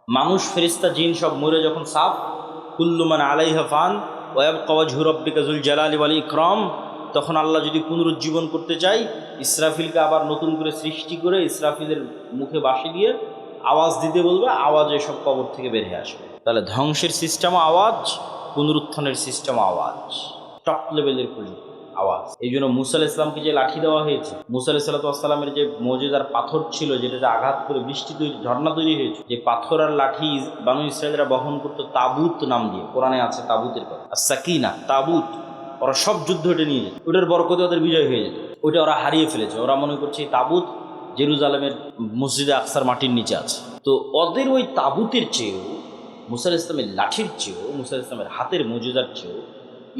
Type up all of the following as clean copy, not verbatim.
মানুষ ফেরেশতা জিন সব মরে যখন সাফ, কুল্লু মান আলাইহা ফান ওয়া ইয়াবকা ওয়াজহু রাব্বিকা যুল জালালি ওয়াল ইকরাম, তখন আল্লাহ যদি পুনরুজ্জীবন করতে চাই, ইসরাফিলকে আবার নতুন করে সৃষ্টি করে ইসরাফিলের মুখে বাঁশি দিয়ে আওয়াজ দিতে বলবে, আওয়াজে সব কবর থেকে বের হয়ে আসবে। তাহলে ধ্বংসের সিস্টেমও আওয়াজ, পুনরুত্থানের সিস্টেমও আওয়াজ, টপ লেভেলের প্রযুক্তি আওয়াজ। এই জন্য মুসা আলাইহিস সালামকে যে লাঠি দেওয়া হয়েছে, মুসা আলাইহিস সালামের যে মুজিজার পাথর ছিল, যেটাতে আঘাত করে বৃষ্টি তৈরি, ঝর্ণা তৈরি হয়েছে, যে পাথর আর লাঠি বানু ইসরায়েলরা বহন করতো তাবুত নাম দিয়ে, কোরআনে আছে তাবুতের কথা, আর সাকিনা তাবুত, ওরা সব যুদ্ধ ওটা নিয়ে যেত, ওটার বরকতে ওদের বিজয় হয়ে যেত। ওটা ওরা হারিয়ে ফেলেছে। ওরা মনে করছে এই তাবুত জেরুজালেমের মসজিদে আকসার মাটির নিচে আছে। তো ওদের ওই তাবুতের চেয়েও, মুসা আলাইহিস সালামের লাঠির চেয়েও, মুসা আলাইহিস সালামের হাতের মুজিজার চেয়েও,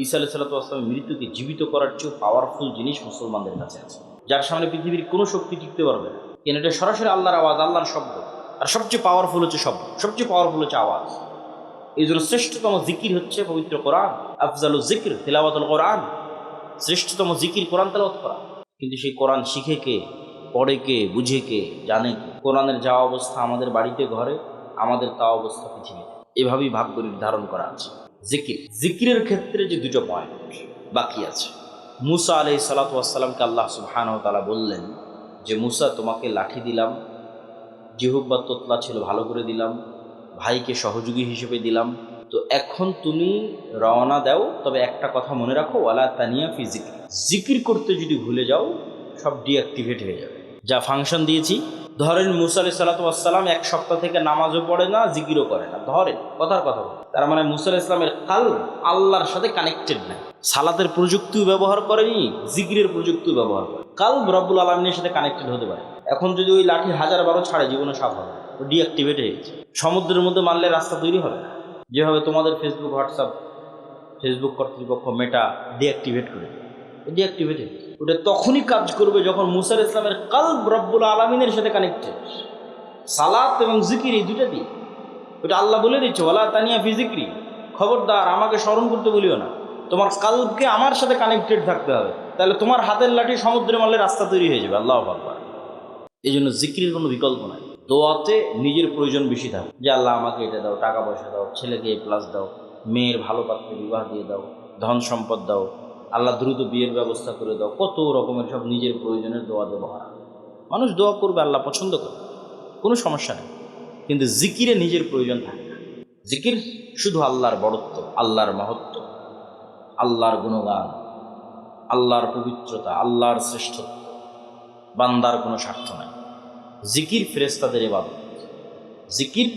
ঈসা আলাইহিস সালামের মৃত্যুকে জীবিত করার চেয়েও পাওয়ারফুল জিনিস মুসলমানদের কাছে আছে, যার সামনে পৃথিবীর কোনো শক্তি টিকতে পারবে না। কেন এটা সরাসরি আল্লাহর আওয়াজ, আল্লাহর শব্দ। আর সবচেয়ে পাওয়ারফুল হচ্ছে শব্দ, সবচেয়ে পাওয়ারফুল হচ্ছে আওয়াজ। এই জন্য শ্রেষ্ঠতম জিকির হচ্ছে পবিত্র কোরআন। আফজালুল জিকির তিলাওয়াতুল কোরআন, শ্রেষ্ঠতম জিকির কোরআন তেলাওয়াত করা। কিন্তু সেই কোরআন শিখে কে, পড়ে কে, বুঝে কে, জানে কে? কোরআনের যা অবস্থা আমাদের বাড়িতে ঘরে, আমাদের তা অবস্থা পৃথিবীতে। এভাবেই ভাগ্য নির্ধারণ করা আছে। জিকিরের ক্ষেত্রে যে দুটো পয়েন্ট বাকি আছে। মুসা আলাইহিস সালাতু ওয়াস সালামকে আল্লাহ সুবহানাহু ওয়া তাআলা বললেন যে, মুসা, তোমাকে লাঠি দিলাম, জিহ্বা তোতলা ছিল ভালো করে দিলাম, ভাইকে সহযোগী হিসেবে দিলাম, তো এখন তুমি রওনা দাও, তবে একটা কথা মনে রাখো, ওয়ালা তানিয়া ফি জিকির, জিকির করতে যদি ভুলে যাও সব ডিঅ্যাক্টিভেট হয়ে যাবে। যা ফাংশন দিয়েছি, ধরেন মুসা আলাইহিস সালাতু ওয়াস সালাম এক সপ্তাহ থেকে নামাজও পড়ে না, জিকিরও করে না, ধরেন কথার কথা বলে, তার মানে মুসা আলাইহিস সালামের কালব আল্লাহর সাথে কানেক্টেড না। সালাতের প্রযুক্তিও ব্যবহার করেনি, জিকিরের প্রযুক্তিও ব্যবহার করে, কালব রব্বুল আলামিনের সাথে কানেক্টেড হতে পারে। এখন যদি ওই লাঠি 1000 ছাড়ে, জীবনে সাফ হবে, ও ডিঅ্যাক্টিভেট হয়ে গেছে। সমুদ্রের মধ্যে মারলে রাস্তা তৈরি হবে না। যেভাবে তোমাদের ফেসবুক, হোয়াটসঅ্যাপ, ফেসবুক কর্তৃপক্ষ মেটা ডিঅ্যাক্টিভেট করে, ডিঅ্যাক্টিভেট ওটা তখনই কাজ করবে যখন মুসা আলাইহিস সালামের কালব রব্বুল আলামিনের সাথে কানেক্টেড। সালাত এবং জিকির এই দুটা দিয়ে ওটা আল্লাহ বলে দিচ্ছে, ওয়ালা তানিয়া ফি জিকরি, খবরদার আমাকে স্মরণ করতে বলিও না, তোমার কালবকে আমার সাথে কানেক্টেড থাকতে হবে। তাহলে তোমার হাতের লাঠি সমুদ্রে মারলে রাস্তা তৈরি হয়ে যাবে। আল্লাহু আকবার। এই জন্য জিকিরের কোনো বিকল্প নাই। দোয়াতে নিজের প্রয়োজন বেশি থাকে, যে আল্লাহ আমাকে এটা দাও, টাকা পয়সা দাও, ছেলেকে A+ দাও, মেয়ের ভালো পাত্রে বিবাহ দিয়ে দাও, ধন সম্পদ দাও, আল্লাহ দ্রুত বিয়ের ব্যবস্থা করে দাও, কত রকমের সব নিজের প্রয়োজনের দোয়া ব্যবহার। মানুষ দোয়া করবে, আল্লাহ পছন্দ করে, কোনো সমস্যা নেই। কিন্তু জিকিরে নিজের প্রয়োজন থাকে না। জিকির শুধু আল্লাহর বড়ত্ব, আল্লাহর মহত্ব, আল্লাহর গুণগান, আল্লাহর পবিত্রতা, আল্লাহর শ্রেষ্ঠত্ব, বান্দার কোনো স্বার্থ নাই। জিকির ফেরেশতাদের ইবাদত, জিকির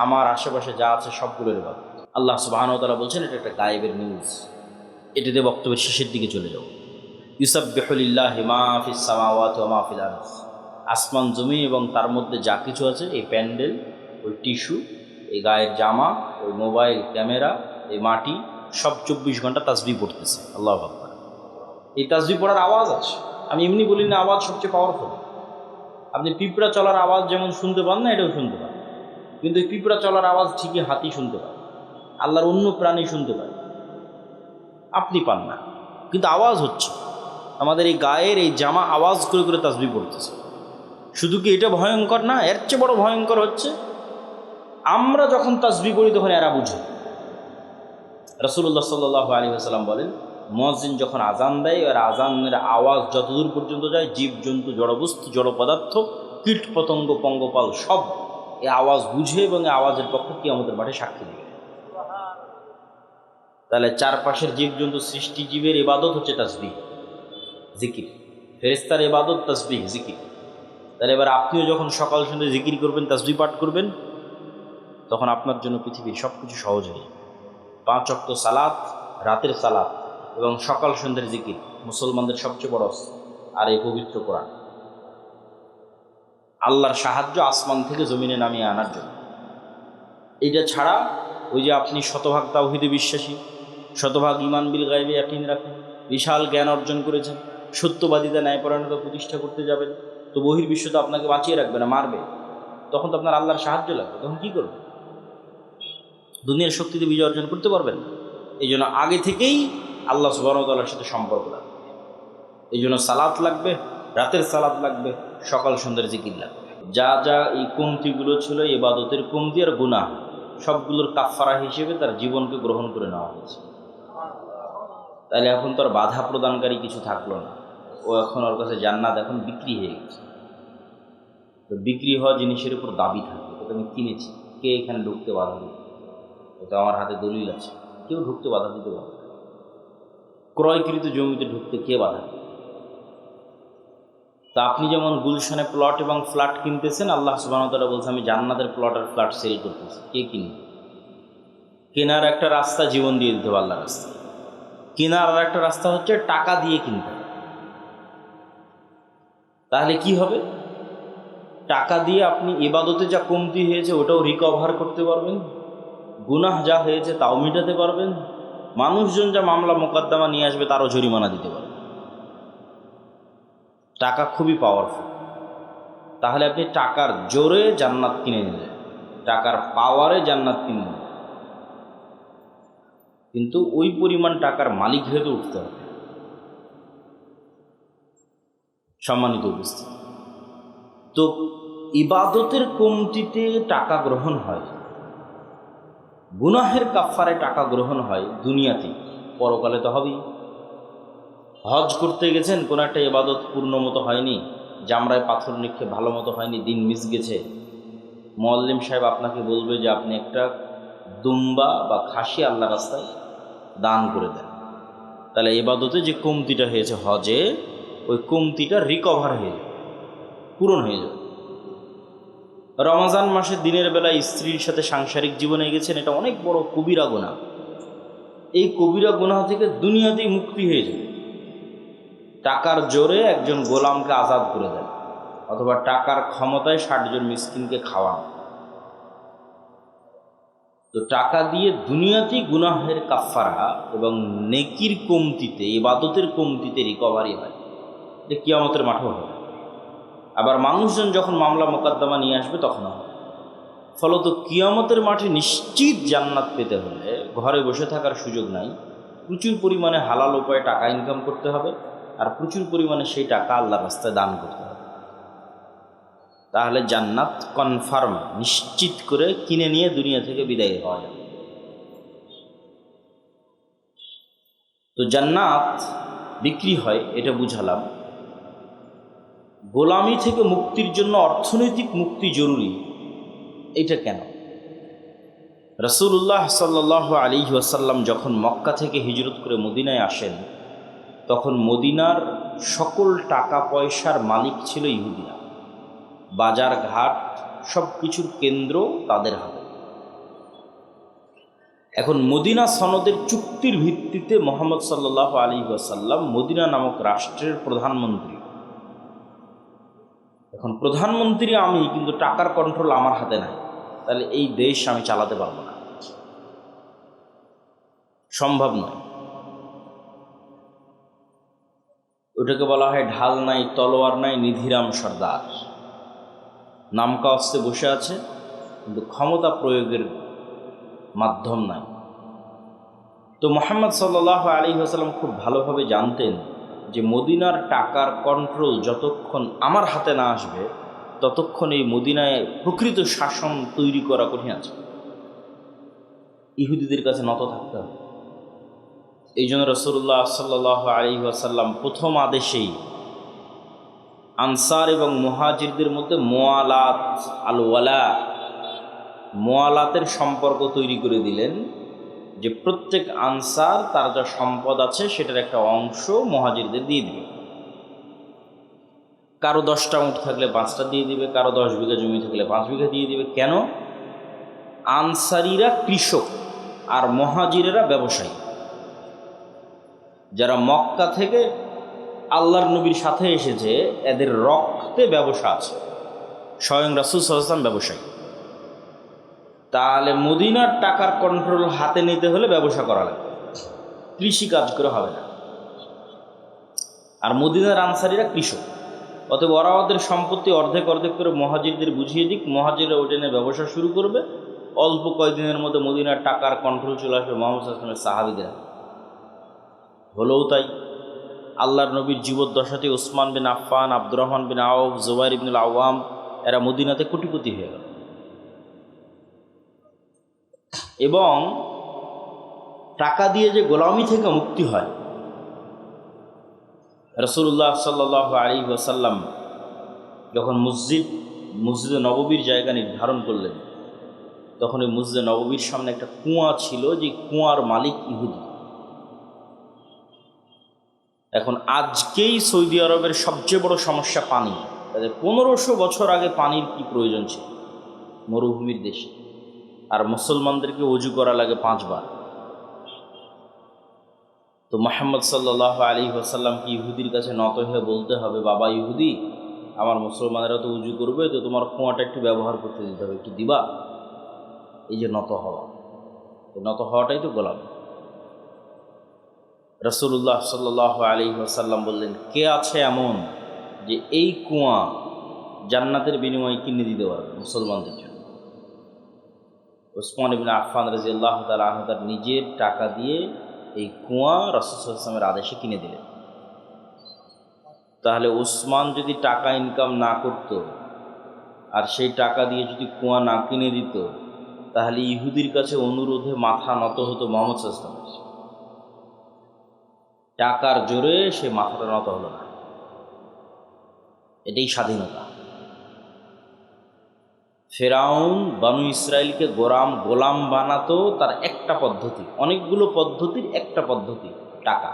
আমার আশেপাশে যা আছে সবগুলোর ইবাদত। আল্লাহ সুবহানাহু ওয়া তাআলা বলছেন, এটা একটা গায়েবের নিউজ। এটাতে বক্তব্যের শেষের দিকে চলে যাও। ইউসাব্বিহু লিল্লাহি মা ফিস সামাওয়াতি ওয়া মা ফিল আরদ, আসমান জমি এবং তার মধ্যে যা কিছু আছে, এই প্যান্ডেল, ওই টিস্যু, এই গায়ের জামা, ওই মোবাইল ক্যামেরা, এই মাটি, সব 24 ঘন্টা তাসবিহ পড়তেছে। আল্লাহু আকবার। এই তাসবিহ পড়ার আওয়াজ আছে। আমি এমনি বলি না, আওয়াজ সবচেয়ে পাওয়ারফুল। আপনি পিঁপড়া চলার আওয়াজ যেমন শুনতে পান না, এটাও শুনতে পান, কিন্তু এই পিঁপড়া চলার আওয়াজ ঠিকই হাতি শুনতে পান, আল্লাহর অন্য প্রাণী শুনতে পান, আপনি পান না, কিন্তু আওয়াজ হচ্ছে। আমাদের এই গায়ের এই জামা আওয়াজ করে করে তাসবিহ পড়তেছে। শুধু কি এটা ভয়ঙ্কর না, এর চেয়ে বড় ভয়ঙ্কর হচ্ছে আমরা যখন তাসবিহ পড়ি তখন এরা বুঝে। রাসূলুল্লাহ সাল্লাল্লাহু আলাইহি ওয়াসাল্লাম বলেন, মুয়াজ্জিন যখন আজান দেয়, আর আজানের আওয়াজ যতদূর পর্যন্ত যায়, জীবজন্তু, জড়বস্তু, জড় পদার্থ, কীট পতঙ্গ, পঙ্গপাল সব এই আওয়াজ বুঝে এবং এই আওয়াজের পক্ষে কিয়ামতের মাঠে সাক্ষী দেবে। তাহলে চারপাশের জীবজন্তু, সৃষ্টিজীবের ইবাদত হচ্ছে তাসবিহ, জিকির। ফেরেশতার ইবাদত তাসবিহ, জিকির। তাহলে এবার আপনিও যখন সকাল সন্ধ্যা জিকির করবেন, তাসবিহ পাঠ করবেন, তখন আপনার জন্য পৃথিবীর সব কিছু সহজ হয়ে যাবে। 5 ওয়াক্ত সালাত, রাতের সালাত এবং সকাল সন্ধ্যার জিকির মুসলমানদের সবচেয়ে বড় অস্ত্র। আর এই পবিত্র কোরআন, আল্লাহর সাহায্য আসমান থেকে জমিনে নামিয়ে আনার জন্য। এটা ছাড়া ওই যে আপনি শতভাগ তাওহীদে বিশ্বাসী, শতভাগ ঈমান বিল গায়বে ইয়াকিন রাখেন, বিশাল জ্ঞান অর্জন করেছেন, সত্যবাদিতা, ন্যায়পরায়ণতা প্রতিষ্ঠা করতে যাবেন, তো বহির্বিশ্ব তো আপনাকে বাঁচিয়ে রাখবে না, মারবে। তখন তো আপনার আল্লাহর সাহায্য লাগবে। তখন কী করবেন? দুনিয়ার শক্তিতে বিজয় অর্জন করতে পারবেন না। এই জন্য আগে থেকেই আল্লাহ সুবহানাহু ওয়া তাআলার সাথে সম্পর্ক লাগবে। এই জন্য সালাত লাগবে, রাতের সালাত লাগবে, সকাল সন্ধ্যার জিকির লাগবে। যা যা এই কমতিগুলো ছিল ইবাদতের কমতি আর গুনাহ, সবগুলোর কাফারা হিসেবে তার জীবনকে গ্রহণ করে নেওয়া হয়েছে। তাহলে এখন তো আর বাধা প্রদানকারী কিছু থাকলো না। ও এখন ওর কাছে জান্নাত এখন বিক্রি হয়ে গেছে। তো বিক্রি হওয়া জিনিসের উপর দাবি থাকে, ওটা আমি কিনেছি, কে এখানে ঢুকতে বাধা দিবে? ওটা আমার হাতে দলিল আছে, কেউ ঢুকতে বাধা দিতে পারে। ক্রয়কৃত জমিতে ঢুকতে কে বাধা দিবে? তা আপনি যেমন গুলশানে প্লট এবং ফ্ল্যাট কিনতেছেন, আল্লাহ সুবহানাহু ওয়া তাআলা বলছে আমি জান্নাতের প্লট আর ফ্ল্যাট সেল করতেছি। কে কিনবে? কেনার একটা রাস্তা জীবন দিয়ে দিতে হবে আল্লাহর রাস্তা, কেনার আর একটা রাস্তা হচ্ছে টাকা দিয়ে কিনতে হবে। তাহলে কি হবে? টাকা দিয়ে আপনি ইবাদতে যা কমতি হয়েছে ওটাও রিকভার করতে পারবেন, গুনাহ যা হয়েছে তাও মেটাতে পারবেন, মানুষজন যা মামলা মোকদ্দমা নিয়ে আসবে তারও জরিমানা দিতে পারবেন। টাকা খুবই পাওয়ারফুল। তাহলে আপনি টাকার জোরে জান্নাত কিনে নিলেন, টাকার পাওয়ারে জান্নাত কিনে নিলেন, কিন্তু ওই পরিমাণ টাকার মালিক হয়ে তো উঠতে হবে। সম্মানিত উপস্থিতি, তো ইবাদতের কমতিতে টাকা গ্রহণ হয়, গুনাহের কাফারে টাকা গ্রহণ হয় দুনিয়াতে, পরকালে তো হবেই। হজ করতে গেছেন, কোনো একটা ইবাদত পূর্ণ মতো হয়নি, জামরায় পাথর নিক্ষেপ ভালো মতো হয়নি, দিন মিস গেছে, মুআল্লিম সাহেব আপনাকে বলবে যে আপনি একটা দুম্বা বা খাসি আল্লাহ রাস্তায় দান করে দেন। তাহলে ইবাদতে যে কমতিটা হয়েছে হজে, ওই কমতিটা রিকভার হয়ে যাবে, পূরণ হয়ে যাবে। রমজান মাসে দিনের বেলায় স্ত্রীর সাথে সাংসারিক জীবনে গেছেন, এটা অনেক বড় কবিরা গুনাহ। এই কবিরা গুনাহ থেকে দুনিয়াতেই মুক্তি হয়ে যাবে। টাকার জোরে একজন গোলামকে আজাদ করে দেন, অথবা টাকার ক্ষমতায় 60 জন মিসকিনকে খাওয়ান। তো টাকা দিয়ে দুনিয়াতেই গুনাহের কাফারা এবং নেকির কমতিতে, ইবাদতের কমতিতে রিকভারি হয়, এটা কিয়ামতের মাঠেও হবে। আবার মানুষজন যখন মামলা মোকদ্দমা নিয়ে আসবে তখন হবে। ফলত কিয়ামতের মাঠে নিশ্চিত জান্নাত পেতে হলে ঘরে বসে থাকার সুযোগ নাই, প্রচুর পরিমাণে হালাল উপায়ে টাকা ইনকাম করতে হবে, আর প্রচুর পরিমাণে সেই টাকা আল্লাহর রাস্তায় দান করতে হবে। তাহলে জান্নাত কনফার্ম, নিশ্চিত করে কিনে নিয়ে দুনিয়া থেকে বিদায় হওয়া যাবে। তো জান্নাত বিক্রি হয়, এটা বুঝালাম। গোলামি থেকে মুক্তির জন্য অর্থনৈতিক মুক্তি জরুরি, এটা কেন? রাসূলুল্লাহ সাল্লাল্লাহু আলাইহি ওয়াসাল্লাম যখন মক্কা থেকে হিজরত করে মদিনায় আসেন, তখন মদিনার সকল টাকা পয়সার মালিক ছিল ইহুদিরা। বাজার ঘাট সব কিছুর কেন্দ্র তাদের হাতে। এখন মদিনা সনদের চুক্তির ভিত্তিতে মুহাম্মদ সাল্লাল্লাহু আলাইহি ওয়াসাল্লাম মদিনা নামক রাষ্ট্রের প্রধানমন্ত্রী। এখন প্রধানমন্ত্রী আমি, কিন্তু টাকার কন্ট্রোল আমার হাতে নাই, তাহলে এই দেশ আমি চালাতে পারবো না, সম্ভব নয়। ওটাকে বলা হয় ঢাল নাই, তলোয়ার নাই, নিধিরাম সর্দার। নামকা অস্তে বসে আছে, কিন্তু ক্ষমতা প্রয়োগের মাধ্যম নাই। তো মুহাম্মদ সাল্লাল্লাহু আলাইহি ওয়াসাল্লাম খুব ভালোভাবে জানতেন যে মদিনার টাকার কন্ট্রোল যতক্ষণ আমার হাতে না আসবে, ততক্ষণ এই মদিনায় প্রকৃত শাসন তৈরি করা কঠিন আছে। ইহুদিদের কাছে নত থাকতে হবে। এই জন্য রাসূলুল্লাহ সাল্লাল্লাহু আলাইহি ওয়াসাল্লাম প্রথম আদেশেই আনসার এবং মুহাজিরদের মধ্যে মুআলাত, আল ওয়ালা, মুআলাতের সম্পর্ক তৈরি করে দিলেন, যে প্রত্যেক আনসার তার যা সম্পদ আছে সেটার একটা অংশ মুহাজিরদের দিয়ে দিবে। কারো 10টা উট থাকলে 5টা দিয়ে দিবে, কারো 10 বিঘা জমি থাকলে 5 বিঘা দিয়ে দিবে। কেন? আনসারীরা কৃষক আর মুহাজিরেরা ব্যবসায়ী, যারা মক্কা থেকে আল্লাহর নবীর সাথে এসেছে, এদের রক্তে ব্যবসা আছে। স্বয়ং রাসূল সাল্লাল্লাহু আলাইহি ওয়াসাল্লাম ব্যবসায়ী। তাহলে মদিনার টাকার কন্ট্রোল হাতে নিতে হলে ব্যবসা করা লাগবে, কৃষি কাজ করে হবে না। আর মদিনার আনসারীরা কৃষক, অতএব ওরা ওদের সম্পত্তি অর্ধেক অর্ধেক করে মুহাজিরদের বুঝিয়ে দিক, মুহাজিররা ওটা নিয়ে ব্যবসা শুরু করবে। অল্প কয়েকদিনের মধ্যে মদিনার টাকার কন্ট্রোল চলে আসবে মুহাম্মদ সাল্লাল্লাহু আলাইহি ওয়াসাল্লামের সাহাবীদের। হলেও তাই। আল্লাহর নবীর জীবদ্দশাতে ওসমান বিন আফফান, আব্দুর রহমান বিন আওফ, জুবাইর ইবনুল আওয়াম এরা মদিনাতে কোটিপতি হয়ে গেল। এবং টাকা দিয়ে যে গোলামি থেকে মুক্তি হয়, রাসূলুল্লাহ সাল্লাল্লাহু আলাইহি ওয়াসাল্লাম যখন মসজিদে নববীর জায়গা নির্ধারণ করলেন, তখন ওই মসজিদে নববীর সামনে একটা কুয়া ছিল, যে কুয়ার মালিক ইহুদি। এখন আজকেই সৌদি আরবের সবচেয়ে বড় সমস্যা পানি। তাদের 1500 বছর আগে পানির কি প্রয়োজন ছিল মরুভূমির দেশে, আর মুসলমানদেরকে ওযু করা লাগে 5 বার। তো মুহাম্মদ সাল্লাল্লাহু আলাইহি ওয়াসাল্লাম কি ইহুদির কাছে নত হয়ে বলতে হবে, বাবা ইহুদি, আমার মুসলমানেরা তো উজু করবে, তো তোমার কুয়াটা একটু ব্যবহার করতে দিতে হবে, একটু দিবা? এই যে নত হওয়া, এই নত হওয়াটাই তো গোলামি। রাসূলুল্লাহ সাল্লাল্লাহু আলাইহি ওয়াসাল্লাম বললেন, কে আছে এমন যে এই কুয়া জান্নাতের বিনিময়ে কিনে দিতে পারবে মুসলমানদের জন্য? উসমান ইবনে আফফান রাদিয়াল্লাহু তাআলা আনহু তার নিজের টাকা দিয়ে এই কুয়া রাসূল সাল্লাল্লাহু আলাইহি ওয়াসাল্লামের আদেশে কিনে দিলেন। তাহলে উসমান যদি টাকা ইনকাম না করত, আর সেই টাকা দিয়ে যদি কুয়া না কিনে দিত, তাহলে ইহুদির কাছে অনুরোধে মাথা নত হতো মুহাম্মদ সাল্লাল্লাহু আলাইহি ওয়াসাল্লাম। টাকার জোরে সে মাথাটা নত হলো না। এটাই স্বাধীনতা। ফেরাউন বানু ইসরায়েলকে গোলাম বানাতো তার একটা পদ্ধতি, অনেকগুলো পদ্ধতির একটা পদ্ধতি টাকা।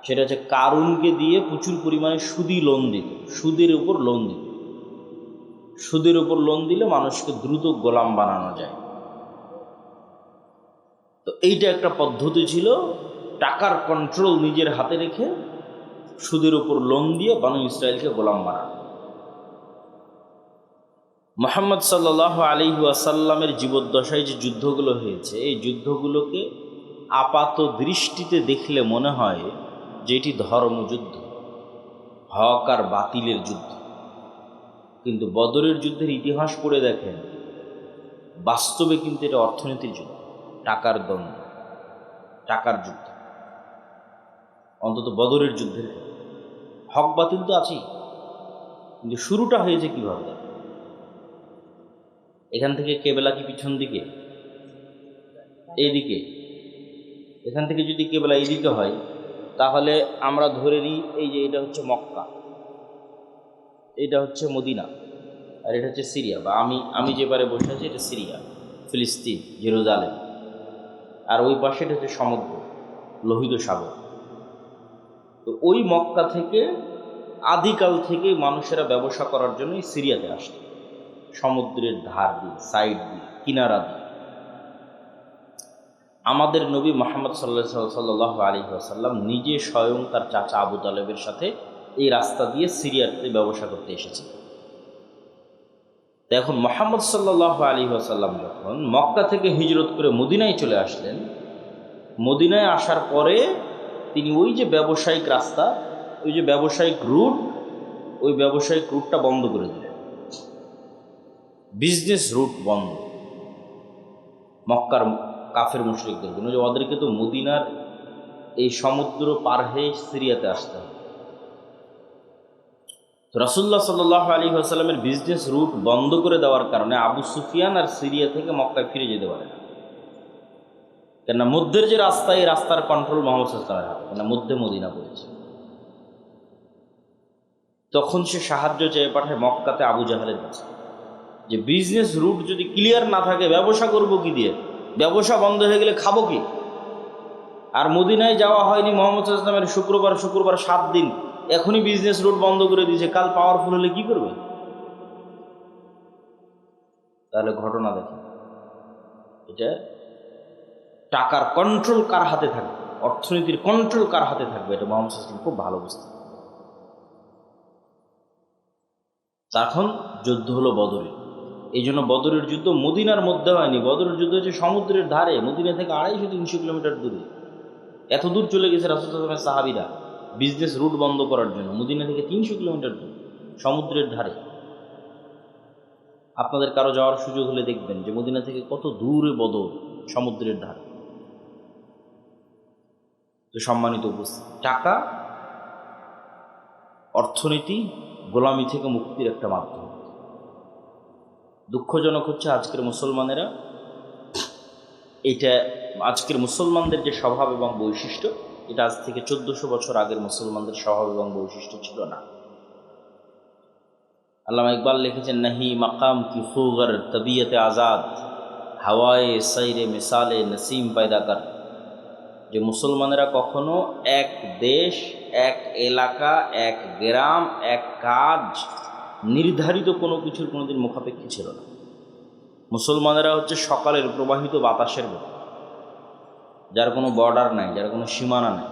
সেটা হচ্ছে কারুনকে দিয়ে প্রচুর পরিমাণে সুদি লোন দিত, সুদের উপর লোন দিত। সুদের উপর লোন দিলে মানুষকে দ্রুত গোলাম বানানো যায়। তো এইটা একটা পদ্ধতি ছিল, টাকার কন্ট্রোল নিজের হাতে রেখে সুদের উপর লোন দিয়ে বানু ইসরায়েলকে গোলাম বানানো। মুহাম্মদ সাল্লাল্লাহু আলাইহি ওয়াসাল্লামের জীবদ্দশায় যে যুদ্ধগুলো হয়েছে, এই যুদ্ধগুলোকে আপাত দৃষ্টিতে দেখলে মনে হয় যে এটি ধর্মযুদ্ধ, হক আর বাতিলের যুদ্ধ। কিন্তু বদরের যুদ্ধের ইতিহাস পড়ে দেখেন, বাস্তবে কিন্তু এটা অর্থনীতির যুদ্ধ, টাকার দ্বন্দ্ব, টাকার যুদ্ধ। অন্তত বদরের যুদ্ধের ক্ষেত্রে হক বাতিল তো আছেই, কিন্তু শুরুটা হয়েছে কিভাবে? এখান থেকে কেবলা কি পিছন দিকে, এইদিকে? এখান থেকে যদি কেবলা এইদিকে হয়, তাহলে আমরা ধরে নিই এই যে এটা হচ্ছে মক্কা, এটা হচ্ছে মদিনা, আর এটা হচ্ছে সিরিয়া, বা আমি যে পারে বসে আছি এটা সিরিয়া, ফিলিস্তিন, জেরুজালেম। আর ওই পাশে এটা হচ্ছে সমুদ্র, লোহিত সাগর। তো ওই মক্কা থেকে আদিকাল থেকে মানুষেরা ব্যবসা করার জন্যই সিরিয়াতে আসত, সমুদ্রের ধার দিয়ে, সাইড দিয়ে, কিনারা দিয়ে। আমাদের নবী মুহাম্মদ সাল্লাল্লাহু আলাইহি ওয়াসাল্লাম নিজে স্বয়ং তার চাচা আবু তালেবের সাথে এই রাস্তা দিয়ে সিরিয়াতে ব্যবসা করতে এসেছেন। এখন মুহাম্মদ সাল্লাল্লাহু আলাইহি ওয়াসাল্লাম যখন মক্কা থেকে হিজরত করে মদিনায় চলে আসলেন, মদিনায় আসার পরে তিনি ওই যে ব্যবসায়িক রাস্তা, ওই যে ব্যবসায়িক রুট, ওই ব্যবসায়িক রুটটা বন্ধ করে দিলেন। বিজনেস রুট বন্ধ মক্কার কাফের মুশরিকদের জন্য, যে ওদেরকে তো মদিনার এই সমুদ্র পার হয়ে সিরিয়াতে আসতে হবে। তো রাসূলুল্লাহ সাল্লাল্লাহু আলাইহি ওয়াসাল্লামের বিজনেস রুট বন্ধ করে দেওয়ার কারণে আবু সুফিয়ান আর সিরিয়া থেকে মক্কায় ফিরে যেতে পারে না। কেননা মধ্যের যে রাস্তা, এই রাস্তার কন্ট্রোল মুহাম্মদ সাল্লাল্লাহু আলাইহি ওয়াসাল্লামের হাতে, কেননা মধ্যে মদিনা পড়েছে। তখন সে সাহায্য চেয়ে পাঠায় মক্কাতে আবু জাহালের কাছে, যে বিজনেস রুট যদি ক্লিয়ার না থাকে ব্যবসা করব কি দিয়ে, ব্যবসা বন্ধ হয়ে গেলে খাবো কি? আর মদিনায় যাওয়া হয়নি মুহাম্মদ সাল্লাল্লাহু আলাইহি ওয়াসাল্লামের শুক্রবার 7 দিন, এখনই বিজনেস রুট বন্ধ করে দিয়েছে, কাল পাওয়ারফুল হলে কি করবে? তাহলে ঘটনা দেখেন, এটা টাকার কন্ট্রোল কার হাতে থাকবে, অর্থনীতির কন্ট্রোল কার হাতে থাকবে, এটা মুহাম্মদ সাল্লাল্লাহু আলাইহি ওয়াসাল্লাম খুব ভালো বুঝতেন। তখন যুদ্ধ হলো বদরে। এই জন্য বদরের যুদ্ধ মদিনার মধ্যে হয়নি, বদরের যুদ্ধ হচ্ছে সমুদ্রের ধারে, মদিনা থেকে 250-300 কিলোমিটার দূরে। এত দূর চলে গেছে রাসূল সাল্লাল্লাহু আলাইহি ওয়াসাল্লামের সাহাবীরা বিজনেস রুট বন্ধ করার জন্য, মদিনা থেকে 300 কিলোমিটার দূর, সমুদ্রের ধারে। আপনাদের কারো যাওয়ার সুযোগ হলে দেখবেন যে মদিনা থেকে কত দূরে বদর, সমুদ্রের ধারে। তো সম্মানিত উপস্থিতি, টাকা অর্থনীতি গোলামি থেকে মুক্তির একটা মাধ্যম। দুঃখজনক হচ্ছে আজকের মুসলমানেরা এটা, আজকের মুসলমানদের যে স্বভাব এবং বৈশিষ্ট্য, এটা আজ থেকে 1400 বছর আগের মুসলমানদের স্বভাব এবং বৈশিষ্ট্য ছিল না। আল্লামা ইকবাল লিখেছেন, নাহি মাকাম কি খুগর তবিয়তে আজাদ, হাওয়ায়ে সাইরে মিসালে নসিম পয়দা কর। যে মুসলমানেরা কখনো এক দেশ, এক এলাকা, এক গ্রাম, এক কাজ, নির্ধারিত কোনো কিছুর কোনোদিন মুখাপেক্ষী ছিল না। মুসলমানেরা হচ্ছে সকালের প্রবাহিত বাতাসের মতো, যার কোনো বর্ডার নাই, যার কোনো সীমানা নেই।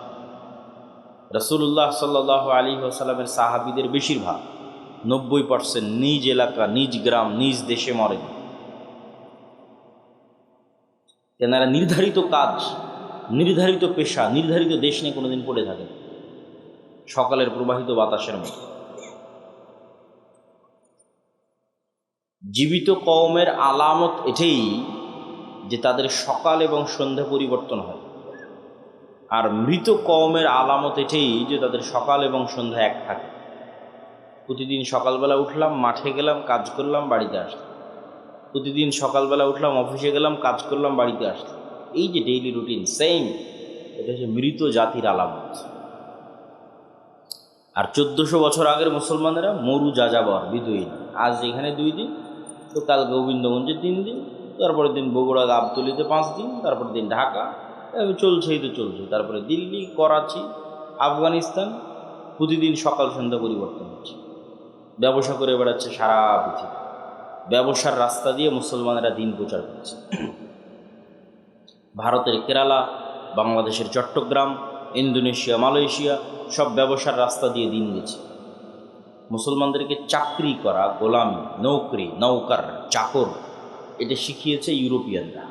রাসূলুল্লাহ সাল্লাল্লাহু আলাইহি ওয়াসাল্লামের সাহাবীদের বেশিরভাগ 90% নিজ এলাকা, নিজ গ্রাম, নিজ দেশে মরেন। তেনারা নির্ধারিত কাজ, নির্ধারিত পেশা, নির্ধারিত দেশ নিয়ে কোনোদিন পড়ে থাকেন, সকালের প্রবাহিত বাতাসের মতো। জীবিত কওমের আলামত এটাই যে তাদের সকাল এবং সন্ধ্যা পরিবর্তন হয়, আর মৃত কওমের আলামত এটাই যে তাদের সকাল এবং সন্ধ্যা এক থাকে। প্রতিদিন সকালবেলা উঠলাম, মাঠে গেলাম, কাজ করলাম, বাড়িতে আসলাম। প্রতিদিন সকালবেলা উঠলাম, অফিসে গেলাম, কাজ করলাম, বাড়িতে আসলাম। এই যে ডেইলি রুটিন সেম, এটা হচ্ছে মৃত জাতির আলামত। আর 1400 বছর আগের মুসলমানেরা মরু যাযাবর, বিদুইন। আজ এখানে 2 দিন, তো কাল গোবিন্দগঞ্জে 3 দিন, তারপরের দিন বগুড়া গাবতলীতে 5 দিন, তারপরের দিন ঢাকা, চলছেই তো চলছে। তারপরে দিল্লি, করাচি, আফগানিস্তান, প্রতিদিন সকাল সন্ধ্যা পরিবর্তন হচ্ছে। ব্যবসা করে বেড়াচ্ছে সারা পৃথিবী। ব্যবসার রাস্তা দিয়ে মুসলমানেরা দিন প্রচার করছে। ভারতের কেরালা, বাংলাদেশের চট্টগ্রাম, ইন্দোনেশিয়া, মালয়েশিয়া, সব ব্যবসার রাস্তা দিয়ে দিন গেছে। মুসলমানদেরকে চাকরি করা, গোলামি, নৌকরি, নৌকার, চাকর, এটা শিখিয়েছে ইউরোপিয়ানরা।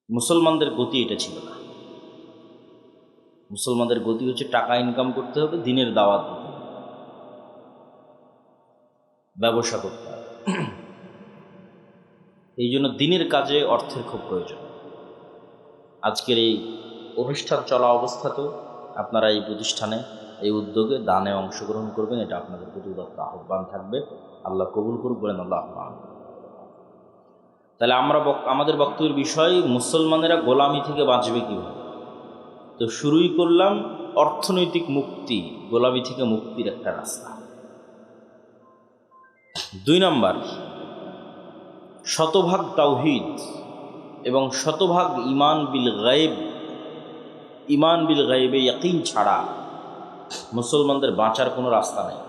মুসলমানদের গতি এটা ছিল না। মুসলমানদের গতি হচ্ছে টাকা ইনকাম করতে হবে, দিনের দাওয়াত দিতে হবে, ব্যবসা করতে হবে। এই জন্য দিনের কাজে অর্থের খুব প্রয়োজন। আজকের এই অনুষ্ঠান চলা অবস্থাতেও আপনারা এই প্রতিষ্ঠানে, এই উদ্যোগে দানে অংশগ্রহণ করবেন, এটা আপনাদের প্রতি উদাত্ত আহ্বান থাকবে। আল্লাহ কবুল করুক, বলেন আল্লাহ আমিন। তাহলে আমাদের বক্তব্যের বিষয়, মুসলমানেরা গোলামি থেকে বাঁচবে কীভাবে। তো শুরুই করলাম অর্থনৈতিক মুক্তি, গোলামি থেকে মুক্তির একটা রাস্তা। 2 নম্বর, শতভাগ তাওহীদ এবং শতভাগ ঈমান বিল গায়ব। ঈমান বিল গায়বে ইয়াকিন ছাড়া মুসলমানদের বাঁচার কোনো রাস্তা নেই।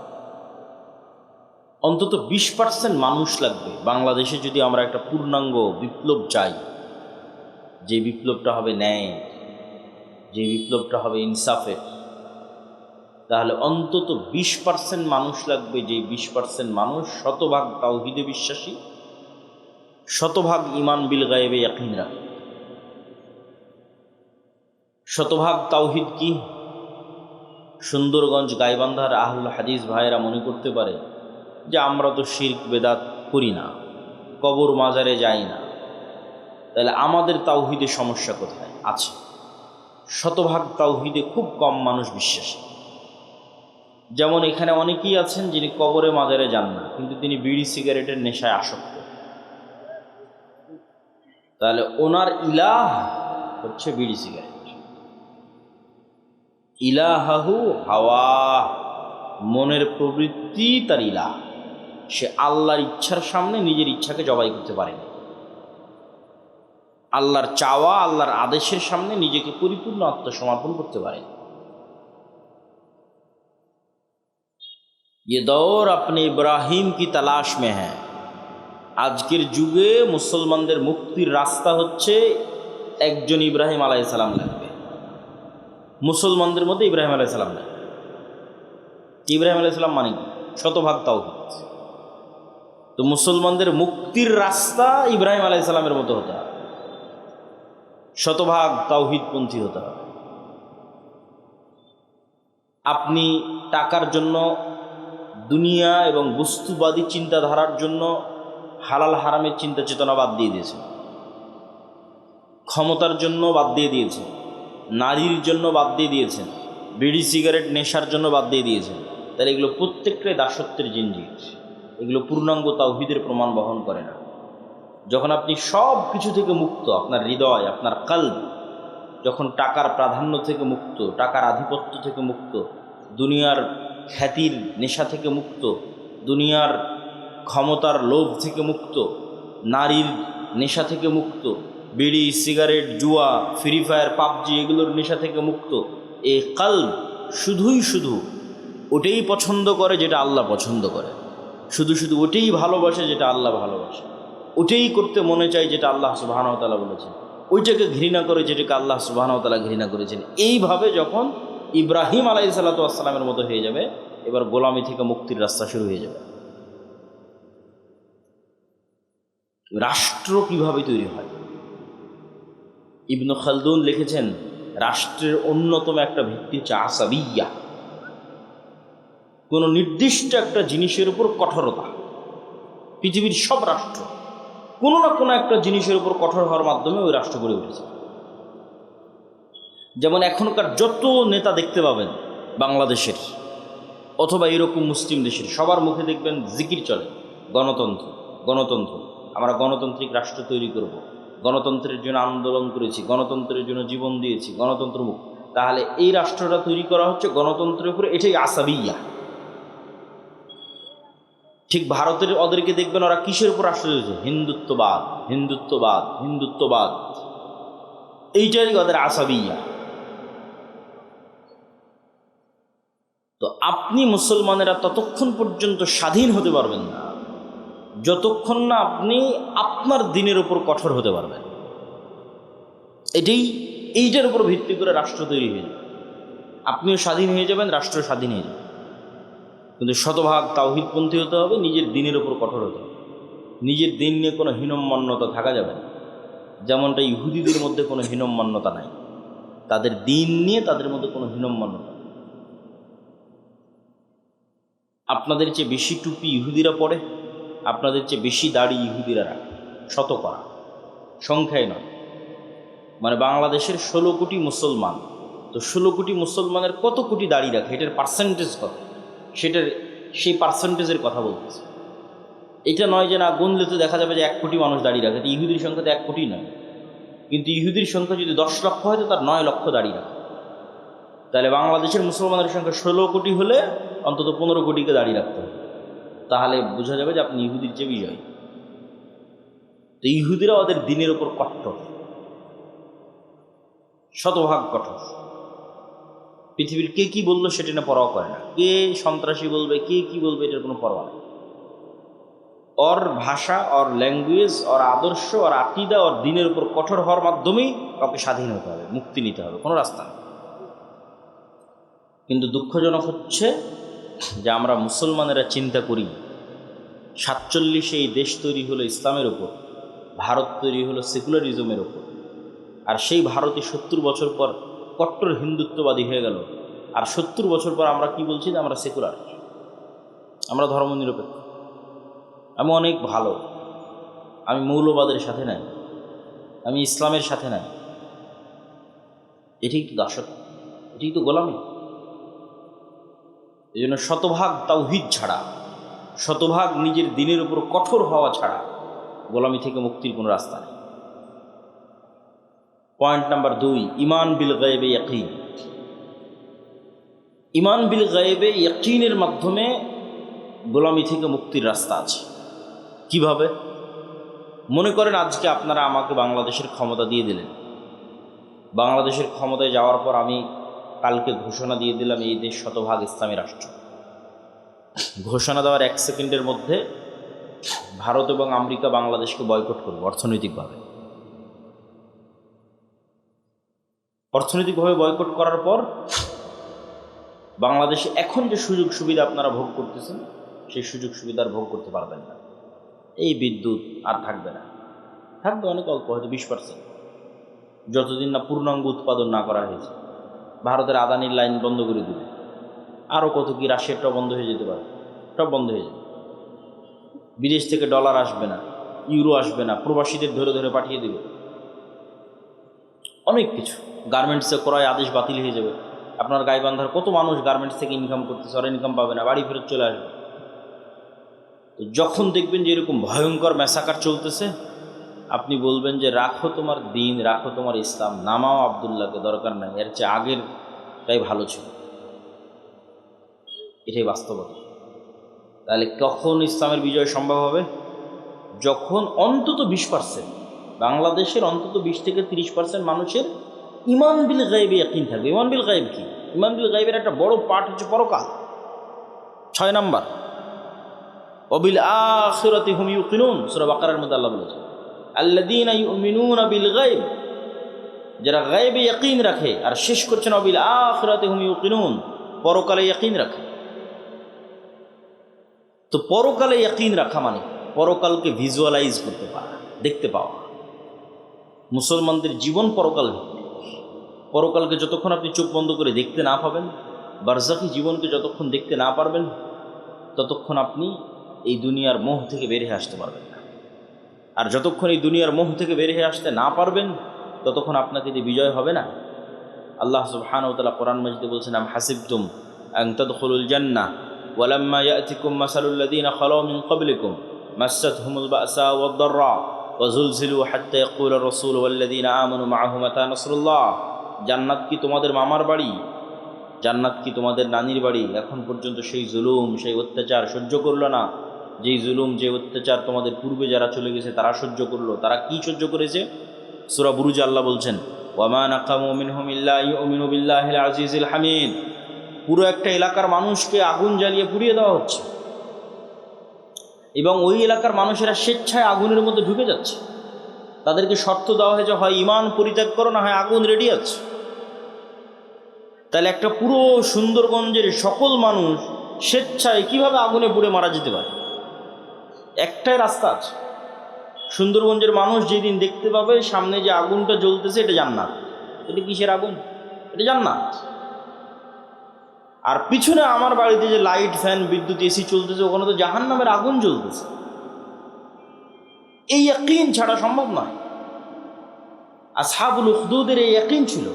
অন্তত 20% মানুষ লাগবে বাংলাদেশে যদি আমরা একটা পূর্ণাঙ্গ বিপ্লব চাই, যে বিপ্লবটা হবে ন্যায়, যে বিপ্লবটা হবে ইনসাফের। তাহলে অন্তত 20% মানুষ লাগবে, যে 20% মানুষ শতভাগ তাওহীদে বিশ্বাসী, শতভাগ ঈমান বিল গায়বে ইয়াকিন রাখে। শতভাগ তাওহীদ কি? সুন্দরগঞ্জ, গাইবান্ধার আহলুল হাদিস ভাইয়েরা মনে করতে পারে যে আমরা তো শিরক বেদাত করি না, কবর মাজারে যাই না, তাহলে আমাদের তাওহীদে সমস্যা কোথায়? আছে। শতভাগ তাওহীদে খুব কম মানুষ বিশ্বাসী। যেমন এখানে অনেকেই আছেন যিনি কবরে মাজারে যান না, কিন্তু তিনি বিড়ি সিগারেটের নেশায় আসক্ত। তাহলে ওনার ইলাহ হচ্ছে বিড়ি সিগারেট। ইলাহাহু হাওয়া, মনের প্রবৃত্তি তার ইলাহ। সে আল্লাহর ইচ্ছার সামনে নিজের ইচ্ছাকে জবাই করতে পারেনি। আল্লাহর চাওয়া, আল্লাহর আদেশের সামনে নিজেকে পরিপূর্ণ আত্মসমর্পণ করতে পারেনি। ये दौर अपने इब्राहिम की तलाश में है। আজকের যুগে মুসলমানদের মুক্তির রাস্তা হচ্ছে একজন ইব্রাহিম আলাইহিস সালাম লাগবে। মুসলমানদের মধ্যে ইব্রাহিম আলাইহিস সালাম নাই। ইব্রাহিম আলাইহিস সালাম মানে কি? শতভাগ তাওহীদ। তো মুসলমানদের মুক্তির রাস্তা ইব্রাহিম আলাইহিস সালামের মতো হতে হবে, শতভাগ তাওহীদপন্থী হতে হবে। আপনি টাকার জন্য, দুনিয়া এবং বস্তুবাদী চিন্তাধারার জন্য হালাল হারামের চিন্তা চেতনা বাদ দিয়ে দিয়েছেন, ক্ষমতার জন্য বাদ দিয়ে দিয়েছেন, নারীর জন্য বাদ দিয়ে দিয়েছেন, বিড়ি সিগারেট নেশার জন্য বাদ দিয়ে দিয়েছেন। তাহলে এগুলো প্রত্যেকটাই দাসত্বের জিনজির, এগুলো পূর্ণাঙ্গ তাওহীদের প্রমাণ বহন করে না। যখন আপনি সব কিছু থেকে মুক্ত, আপনার হৃদয়, আপনার কলব যখন টাকার প্রাধান্য থেকে মুক্ত, টাকার আধিপত্য থেকে মুক্ত, দুনিয়ার খ্যাতির নেশা থেকে মুক্ত, দুনিয়ার ক্ষমতার লোভ থেকে মুক্ত, নারীর নেশা থেকে মুক্ত, বিড়ি, সিগারেট, জুয়া, ফ্রি ফায়ার, পাবজি এগুলোর নেশা থেকে মুক্ত, এই কলব শুধু ওটাই পছন্দ করে যেটা আল্লাহ পছন্দ করে, শুধু ওটাই ভালোবাসে যেটা আল্লাহ ভালোবাসে, ওটাই করতে মনে চায় যেটা আল্লাহ সুবহানাহু ওয়া তাআলা বলেছেন, ওইটাকে ঘৃণা করে যেটাকে আল্লাহ সুবহানাহু ওয়া তাআলা ঘৃণা করেছেন। এইভাবে যখন ইব্রাহিম আলাইহিস সালাতু ওয়াস সালামের মতো হয়ে যাবে, এবার গোলামি থেকে মুক্তির রাস্তা শুরু হয়ে যাবে। রাষ্ট্র কিভাবে তৈরি হয়? ইবনে খালদুন লিখেছেন, রাষ্ট্রের অন্যতম একটা ভিত্তি হচ্ছে আসাবিয়া, কোনো নির্দিষ্ট একটা জিনিসের উপর কঠোরতা। পৃথিবীর সব রাষ্ট্র কোনো না কোনো একটা জিনিসের উপর কঠোর হওয়ার মাধ্যমে ওই রাষ্ট্র গড়ে উঠেছে। যেমন এখনকার যত নেতা দেখতে পাবেন বাংলাদেশের অথবা এরকম মুসলিম দেশের, সবার মুখে দেখবেন জিকির চলে, গণতন্ত্র গণতন্ত্র, আমরা গণতান্ত্রিক রাষ্ট্র তৈরি করব, গণতন্ত্রের জন্য আন্দোলন করেছি, গণতন্ত্রের জন্য জীবন দিয়েছি, গণতন্ত্র মুখ। তাহলে এই রাষ্ট্রটা তৈরি করা হচ্ছে গণতন্ত্রের উপরে, এটাই আসাবিয়া। ঠিক ভারতের ওদেরকে দেখবেন ওরা কিসের উপর রাষ্ট্র তৈরি? হিন্দুত্ববাদ, হিন্দুত্ববাদ, হিন্দুত্ববাদ, এইটাই ওদের আসাবিয়া। তো আপনি মুসলমানেরা ততক্ষণ পর্যন্ত স্বাধীন হতে পারবেন না যতক্ষণ না আপনি আপনার দিনের উপর কঠোর হতে পারবেন। এইটার উপর ভিত্তি করে রাষ্ট্র তৈরি হয়ে যাবে। আপনিও স্বাধীন হয়ে যাবেন, রাষ্ট্র স্বাধীন হয়ে যাবে, কিন্তু শতভাগ তাওহীদপন্থী হতে হবে, নিজের দিনের উপর কঠোর হতে হবে। নিজের দিন নিয়ে কোনো হীনম্মন্যতা থাকা যাবে না, যেমনটা ইহুদিদের মধ্যে কোনো হীনম্মন্যতা নাই, তাদের দিন নিয়ে তাদের মধ্যে কোনো হীনম্মন্যতা। আপনাদের চেয়ে বেশি টুপি ইহুদিরা পড়ে, আপনাদের চেয়ে বেশি দাড়ি ইহুদিরা রাখে, শতকরা, সংখ্যায় নয়। মানে বাংলাদেশের 16 কোটি মুসলমান, তো 16 কোটি মুসলমানের কত কোটি দাড়ি রাখে, এটার পার্সেন্টেজ কত, সেই পার্সেন্টেজের কথা বলতেছে। এটা নয় যে না গুনলে তো দেখা যাবে যে 1 কোটি মানুষ দাড়ি রাখে, ইহুদির সংখ্যা তো 1 কোটি নয়, কিন্তু ইহুদির সংখ্যা যদি 10 লক্ষ হয় তো তার 9 লক্ষ দাড়ি রাখে। তাহলে বাংলাদেশের মুসলমানের সংখ্যা 16 কোটি হলে অন্তত 15 কোটিকে দাড়ি রাখতে হবে, তাহলে বোঝা যাবে যে আপনি ইহুদির চেয়ে বিজয়ী। তো ইহুদিরা ওদের দিনের উপর কঠোর, শতভাগ কঠোর। পৃথিবীর কে কি বললো সেটা না পরোয়া করে না, কে সন্ত্রাসী বলবে, কে কি বলবে, এটার কোনো পরোয়া নেই। ওর ভাষা, ওর ল্যাঙ্গুয়েজ, ওর আদর্শ, ওর আকিদা, ওর দিনের উপর কঠোর হওয়ার মাধ্যমেই কাউকে স্বাধীন হতে হবে, মুক্তি নিতে হবে, কোনো রাস্তা নেই। কিন্তু দুঃখজনক হচ্ছে যে আমরা মুসলমানেরা চিন্তা করি 47-এ এই দেশ তৈরি হলো ইসলামের ওপর, ভারত তৈরি হলো সেকুলারিজমের ওপর, আর সেই ভারতে 70 বছর পর কট্টর হিন্দুত্ববাদী হয়ে গেল, আর 70 বছর পর আমরা কি বলছি যে আমরা সেকুলার, আমরা ধর্মনিরপেক্ষ, আমি অনেক ভালো, আমি মৌলবাদের সাথে নাই, আমি ইসলামের সাথে নাই। এটাই তো দাসত্ব, এটাই তো গোলামি। এই জন্য শতভাগ তাওহীদ ছাড়া, শতভাগ নিজের দিনের উপর কঠোর হওয়া ছাড়া গোলামি থেকে মুক্তির কোনো রাস্তা নেই। পয়েন্ট নাম্বার 2, ঈমান বিল গায়বে ইয়াকিন। ঈমান বিল গায়বে ইয়াকিনের মাধ্যমে গোলামি থেকে মুক্তির রাস্তা আছে। কিভাবে? মনে করেন আজকে আপনারা আমাকে বাংলাদেশের ক্ষমতা দিয়ে দিলেন, বাংলাদেশের ক্ষমতায় যাওয়ার পর আমি কালকে ঘোষণা দিয়ে দিলাম এই দেশ শতভাগ ইসলামী রাষ্ট্র। ঘোষণা দেওয়ার 1 সেকেন্ডের মধ্যে ভারত এবং আমেরিকা বাংলাদেশকে বয়কট করবে অর্থনৈতিকভাবে। অর্থনৈতিকভাবে বয়কট করার পর বাংলাদেশে এখন যে সুযোগ সুবিধা আপনারা ভোগ করতেছেন সেই সুযোগ সুবিধার ভোগ করতে পারবেন না। এই বিদ্যুৎ আর থাকবে না, থাকবে অনেক অল্প, হয়তো 20%, যতদিন না পূর্ণাঙ্গ উৎপাদন না করা হয়েছে। ভারতের আদানির লাইন বন্ধ করে দেবে, আরও কত কি, রাশিয়ারটাও বন্ধ হয়ে যেতে পারে, সব বন্ধ হয়ে যাবে। বিদেশ থেকে ডলার আসবে না, ইউরো আসবে না, প্রবাসীদের ধরে ধরে পাঠিয়ে দেবে, অনেক কিছু। গার্মেন্টসে ক্রয় আদেশ বাতিল হয়ে যাবে, আপনার গাইবান্ধার কত মানুষ গার্মেন্টস থেকে ইনকাম করতেছে, ওরা ইনকাম পাবে না, বাড়ি ফেরত চলে আসবে। তো যখন দেখবেন যে এরকম ভয়ঙ্কর ম্যাসাকার চলতেছে, আপনি বলবেন যে রাখো তোমার দিন, রাখো তোমার ইসলাম, নামাও আবদুল্লাহকে, দরকার নাই, এর চেয়ে আগেরটাই ভালো ছিল। এটাই বাস্তবতা। তাহলে কখন ইসলামের বিজয় সম্ভব হবে? যখন অন্তত 20%, বাংলাদেশের অন্তত 20 থেকে 30% মানুষের ইমান বিল গায়বে ইয়াকিন থাকবে। ইমান বিল গায়ব কি? ইমান বিল গায়বের একটা বড় পার্ট হচ্ছে পরকাল। 6 নাম্বার, ওয়াবিল আখিরাতি হুম ইউকিনুন, সূরা বাকারার মধ্যে আল্লাহ বলেছেন আল্লাযীনা ইউমিনুনা বিল গায়ব, যারা গায়বে ইয়াকিন রাখে। আর শেষ করছেন ওয়াবিল আখিরাতি হুম ইউকিনুন, পরকালে ইয়াকিন রাখে। তো পরকালে ইয়াকিন রাখা মানে পরকালকে ভিজুয়ালাইজ করতে পারা, দেখতে পাওয়া। মুসলমানদের জীবন পরকাল ভিত্তিক। পরকালকে যতক্ষণ আপনি চোখ বন্ধ করে দেখতে না পাবেন, বারজাখী জীবনকে যতক্ষণ দেখতে না পারবেন, ততক্ষণ আপনি এই দুনিয়ার মোহ থেকে বের হয়ে আসতে পারবেন না। আর যতক্ষণ এই দুনিয়ার মোহ থেকে বের হয়ে আসতে না পারবেন, ততক্ষণ আপনাকে যে বিজয় হবে না। আল্লাহ সুবহানাহু ওয়া তাআলা কোরআন মাজিদে বলছেন, আম হাসিবতুম আন তাদখুলুল জান্নাহ ওয়ালাম্মা ইয়াতিকুম মাসালুল লাযীনা খালাউ মিন ক্বাবলিকুম মাসাতহুমুল বাসা ওয়াদ দাররা ওয়াজুলজিলু হাত্তা ইয়াকুলা রাসূলু ওয়াল্লাযীনা আমানু মাআহু মাতা নাসরুল্লাহ। জান্নাত কি তোমাদের মামার বাড়ি? জান্নাত কি তোমাদের নানির বাড়ি? এখন পর্যন্ত সেই জুলুম, সেই অত্যাচার সহ্য করলো না। যেই জুলুম, যে অত্যাচার তোমাদের পূর্বে যারা চলে গেছে তারা সহ্য করলো। তারা কি সহ্য করেছে? সূরা বুরুজে আল্লাহ বলছেন, ওয়ামা নাকামু মিনহুম ইল্লা ইউমিনু বিল্লাহিল আজিজিল হামিদ। পুরো একটা এলাকার মানুষকে আগুন জ্বালিয়ে পুড়িয়ে দেওয়া হচ্ছে, এবং ওই এলাকার মানুষেরা স্বেচ্ছায় আগুনের মধ্যে ঢুকে যাচ্ছে। তাদেরকে শর্ত দেওয়া হয়েছে, হয় ইমান পরিত্যাগ করো, না হয় আগুন রেডি আছে। তাহলে একটা পুরো সুন্দরগঞ্জের সকল মানুষ স্বেচ্ছায় কিভাবে আগুনে পুড়ে মারা যেতে পারে? একটাই রাস্তা আছে। সুন্দরগঞ্জের মানুষ যেদিন দেখতে পাবে সামনে যে আগুনটা জ্বলতেছে, এটা জান্নাত। এটা কিসের আগুন? এটা জান্নাত। আর পিছনে আমার বাড়িতে যে লাইট, ফ্যান, বিদ্যুৎ, এসি চলতেছে, ওখানে তো জাহান্নামের আগুন জ্বলতেছে। এই ইয়াকিন ছাড়া সম্ভব নয়। আসহাবুল উখদুদের এই ইয়াকিন ছিল,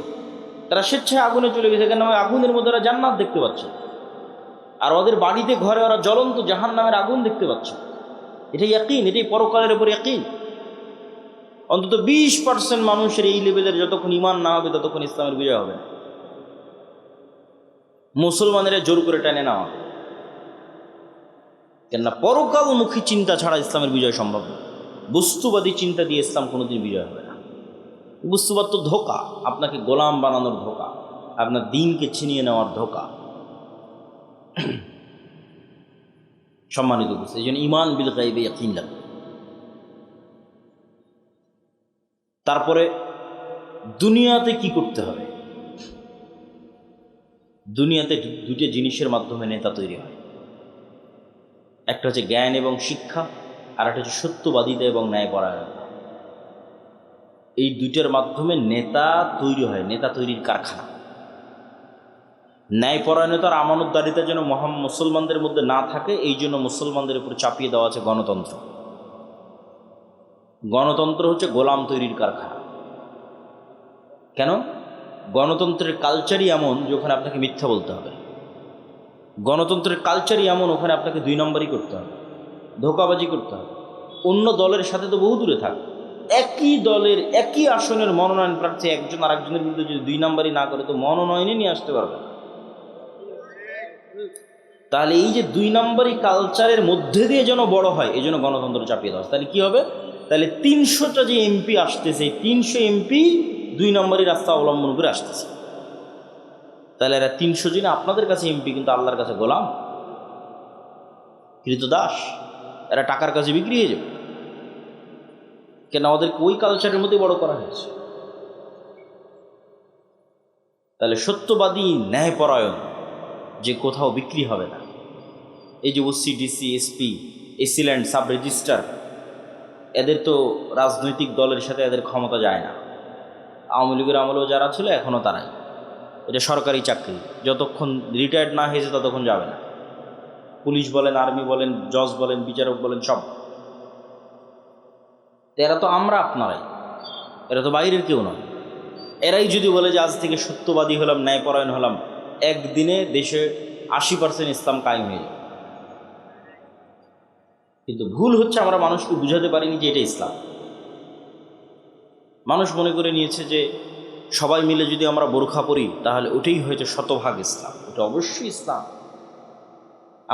তারা স্বেচ্ছায় আগুনে চলে গেছে, কেন? ওই আগুনের মধ্যে ওরা জান্নাত দেখতে পাচ্ছে, আর ওদের বাড়িতে ঘরে ওরা জ্বলন্ত জাহান্নামের আগুন দেখতে পাচ্ছে। এটাই ইয়াকিন, এটাই পরকালের উপর ইয়াকিন। অন্তত 20% মানুষের এই লেভেলের যতক্ষণ ইমান না হবে, ততক্ষণ ইসলামের বিজয় হবে না। মুসলমানেরা জোর করে টেনে নেওয়া, কেননা পরকালমুখী চিন্তা ছাড়া ইসলামের বিজয় সম্ভব না। বস্তুবাদী চিন্তা দিয়ে ইসলাম কোনোদিন বিজয় হবে না। বস্তুবাদ তো ধোঁকা, আপনাকে গোলাম বানানোর ধোঁকা, আপনার দিনকে ছিনিয়ে নেওয়ার ধোঁকা। সম্মানিত বুঝছে, এই জন্য ইমান বিল গায়বে ইয়াকিন লাগবে। তারপরে দুনিয়াতে কি করতে হবে? দুনিয়াতে দুটো জিনিসের মাধ্যমে নেতা তৈরি হয়। একটা হচ্ছে জ্ঞান এবং শিক্ষা, আর একটা হচ্ছে সত্যবাদিতা এবং ন্যায়পরায়ণতা। এই দুইটার মাধ্যমে নেতা তৈরি হয়, নেতা তৈরির কারখানা। ন্যায়পরায়ণতার আমানতদারিতা যেন মুসলমানদের মধ্যে না থাকে, এই জন্য মুসলমানদের উপর চাপিয়ে দেওয়া আছে গণতন্ত্র। গণতন্ত্র হচ্ছে গোলাম তৈরির কারখানা। কেন? গণতন্ত্রের কালচারই এমন যে ওখানে আপনাকে মিথ্যা বলতে হবে। গণতন্ত্রের কালচারই এমন, ওখানে আপনাকে 2 নম্বরই করতে হবে, ধোঁকাবাজি করতে হবে। অন্য দলের সাথে তো বহু দূরে থাক, একই দলের একই আসনের মনোনয়ন প্রার্থী একজন আর একজনের বিরুদ্ধে যদি 2 নম্বরই না করে, তো মনোনয়নে নিয়ে আসতে পারবে না। তাহলে এই যে 2 নম্বরই কালচারের মধ্যে দিয়ে যেন বড় হয়, এই জন্য গণতন্ত্র চাপিয়ে দেওয়া। তাহলে কি হবে? তাহলে 300টা যে এমপি আসতেছে, 300 এমপি 2 নম্বরই রাস্তা অবলম্বন করে আসতেছে। তাহলে এরা 300 জন আপনাদের কাছে এমপি, কিন্তু আল্লাহর কাছে গোলাম, কৃতদাস। এরা টাকার কাছে বিক্রি হয়ে যাবে। কেন? ওদেরকে ওই কালচারের মধ্যে বড় করা হয়েছে। তাহলে সত্যবাদী, ন্যায়পরায়ণ, যে কোথাও বিক্রি হবে না। এই যে OC, DC, SP, AC land, sub registrar, এদের তো রাজনৈতিক দলের সাথে এদের ক্ষমতা যায় না। আওয়ামী লীগের আমলেও যারা ছিল, এখনও তারাই। এটা সরকারি চাকরি, যতক্ষণ রিটায়ার্ড না হয়েছে ততক্ষণ যাবে না। পুলিশ বলেন, আর্মি বলেন, জজ বলেন, বিচারক বলেন, সব। এরা তো আমরা আপনারাই, এরা তো বাইরের কেউ নয়। এরাই যদি বলে যে আজ থেকে সত্যবাদী হলাম, ন্যায়পরায়ণ হলাম, একদিনে দেশে 80% ইসলাম কায়েম হয়ে যাবে। কিন্তু ভুল হচ্ছে আমরা মানুষকে বুঝাতে পারিনি যে এটা ইসলাম। মানুষ মনে করে নিয়েছে যে সবাই মিলে যদি আমরা বোরখা পরি তাহলে ওটাই হয়তো শতভাগ ইসলাম। এটা অবশ্যই ইসলাম।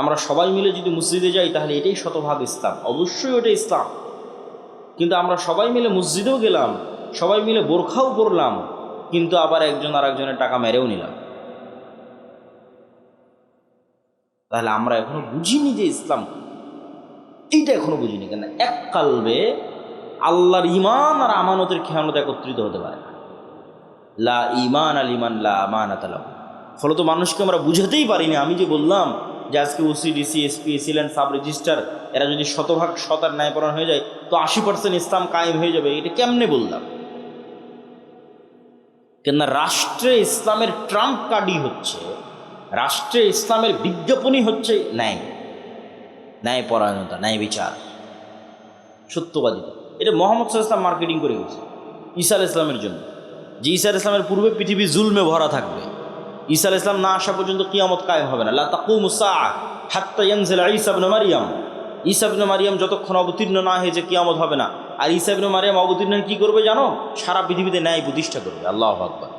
আমরা সবাই মিলে যদি মসজিদে যাই তাহলে এটাই শতভাগ ইসলাম, অবশ্যই ওটা ইসলাম। কিন্তু আমরা সবাই মিলে মসজিদেও গেলাম, সবাই মিলে বোরখাও পরলাম, কিন্তু আবার একজন আর একজনের টাকা মেরেও নিলাম, তাহলে আমরা এখনো বুঝিনি যে ইসলাম এইটা এখনো বুঝিনি। কেন? এক কালবে আল্লাহর ঈমান আর আমানতের খেয়ানত একত্রিত হতে পারে না। লা ঈমান আল ঈমান লা আমানাত লাহু। ফলত মানুষকে আমরা বুঝাতেই পারিনি। আমি যে বললাম যে আজকে OC, DC, SP, AC land, sub registrar এরা যদি শতভাগ সৎ আর ন্যায়পরায়ণ হয়ে যায় তো 80% ইসলাম কায়েম হয়ে যাবে, এটা কেমনে বললাম? কেননা রাষ্ট্রে ইসলামের ট্রাম্প কার্ডই হচ্ছে, রাষ্ট্রে ইসলামের বিজ্ঞাপনই হচ্ছে ন্যায়, ন্যায়পরায়ণতা, ন্যায় বিচার, সত্যবাদিতা। এটা মোহাম্মদ সাল্লাল্লাহু আলাইহি ওয়াসাল্লাম মার্কেটিং করে গেছে ঈসা আলাইহিস সালামের জন্য, যে ঈসা আলাইহিস সালামের পূর্বে পৃথিবী জুলমে ভরা থাকবে, ঈসা আলাইহিস সালাম না আসা পর্যন্ত কিয়ামত কায়েম হবে না। লা তাকুমুস সাআহ হাত্তা ইয়ানজিলা ঈসা ইবনে মারইয়াম। ঈসা ইবনে মারইয়াম যতক্ষণ অবতীর্ণ না হয়েছে কিয়ামত হবে না। আর ঈসা ইবনে মারইয়াম অবতীর্ণ কি করবে জানো? সারা পৃথিবীতে ন্যায় প্রতিষ্ঠা করবে। আল্লাহু আকবার।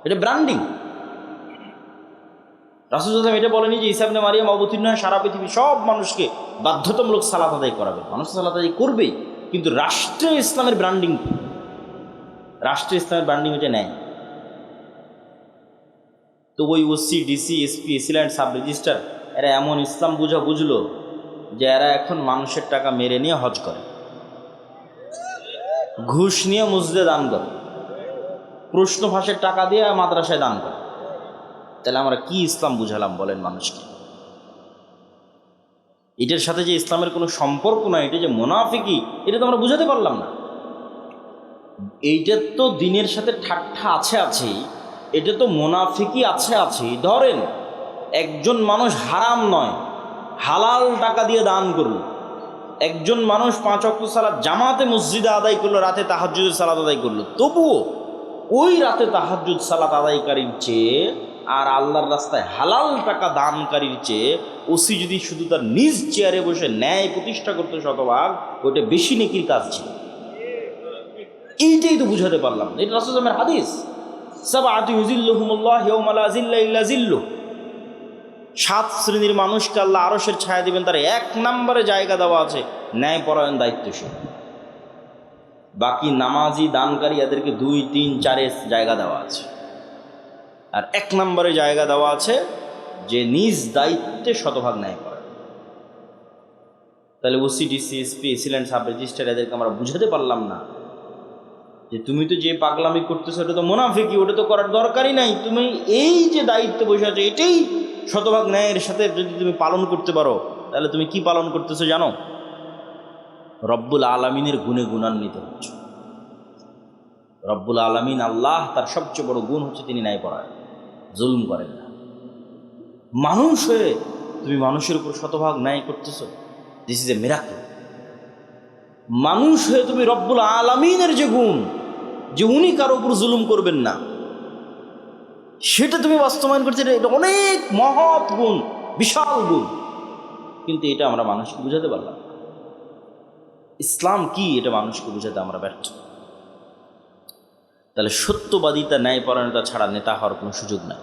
এটা ব্র্যান্ডিং। রাসূল সাল্লাল্লাহু আলাইহি ওয়াসাল্লাম এটা বলেনি যে ঈসা ইবনে মারইয়াম অবতীর্ণ হয়ে সারা পৃথিবী সব মানুষকে বাধ্যতামূলক সালাত আদায় করাবে। মানুষ সালাত আদায় করবেই, কিন্তু রাষ্ট্রে ইসলামের ব্র্যান্ডিং কি? রাষ্ট্রে ইসলামের ব্র্যান্ডিং এটা নেয়। তো ওই OC, DC, SP, AC land, sub registrar এরা এমন ইসলাম বুঝলো যে এরা এখন মানুষের টাকা মেরে নিয়ে হজ করে, ঘুষ নিয়ে মসজিদে দান করে, প্রশ্ন ফাঁসের টাকা দিয়ে মাদ্রাসায় দান করে। তাহলে আমরা কি ইসলাম বুঝালাম বলেন মানুষকে? এটার সাথে যে ইসলামের কোনো সম্পর্ক নাই, এটা যে মুনাফিকি, এটা তো আমরা বুঝাতে পারলাম না। এইটার তো দিনের সাথে ঠাট্টা আছেই, এটা তো মুনাফিকি আছেই। ধরেন একজন মানুষ হারাম নয় হালাল টাকা দিয়ে দান করল, একজন মানুষ 5 ওয়াক্ত সালাত জামাতে মসজিদে আদায় করলো, রাতে তাহাজ্জুদের সালাত আদায় করলো, তবুও ওই রাতে তাহাজ্জুদ সালাত আদায়কারীর চেয়ে আর আল্লাহর রাস্তায় হালাল টাকা দানকারীর চেয়ে ওসি যদি শুধু তার নিজ চেয়ারে বসে ন্যায় প্রতিষ্ঠা করতে শতভাগ, ওইটা বেশি নেকির কাজ ছিল। এইটাই তো বুঝাতে পারলাম। এটা রাসূল সাল্লাল্লাহু আলাইহি ওয়াসাল্লামের হাদিস, সাবআতু ইউযিল্লুহুমুল্লাহ ইয়াওমা লা যিল্লা ইল্লা যিল্লুহ। 7 শ্রেণীর মানুষকে আল্লাহ আরশের ছায়া দিবেন, তার 1 নম্বরে জায়গা দেওয়া আছে ন্যায়পরায়ণ, দায়িত্বশীল। বাকি নামাজি, দানকারী এদেরকে 2, 3, 4 জায়গা দেওয়া আছে। আর 1 নম্বরে জায়গা দেওয়া আছে যে নিজ দায়িত্বে শতভাগ ন্যায়পরায়ণ। তাহলে OC, DC, SP, AC land, sub registrar এদেরকে আমরা বুঝাতে পারলাম না যে তুমি তো যে পাগলামি করতেছো ওটা তো মুনাফিকি, ওটা তো করার দরকারই নাই। তুমি এই যে দায়িত্বে বসে আছো এটাই শতভাগ ন্যায়ের সাথে যদি তুমি পালন করতে পারো, তাহলে তুমি কি পালন করতেছো জানো? রব্বুল আলামিনের গুণে গুণান্বিত হচ্ছে। রব্বুল আলামিন আল্লাহ, তার সবচেয়ে বড় গুণ হচ্ছে তিনি ন্যায়পরায়ণ, জুলুম করেন না। মানুষ হয়ে তুমি মানুষের উপর শতভাগ ন্যায় করতেছো, দিস ইজ এ মিরাকল। মানুষ হয়ে তুমি রব্বুল আলামিনের যে গুণ, যে উনি কারো উপর জুলুম করবেন না, সেটা তুমি বাস্তবায়ন করছো। এটা অনেক মহৎ গুণ, বিশাল গুণ, কিন্তু এটা আমরা মানুষকে বুঝাতে পারলাম না। ইসলাম কি এটা মানুষকে বুঝাতে আমরা ব্যর্থ। তাহলে সত্যবাদিতা, ন্যায়পরায়ণতা ছাড়া নেতা হওয়ার কোনো সুযোগ নাই।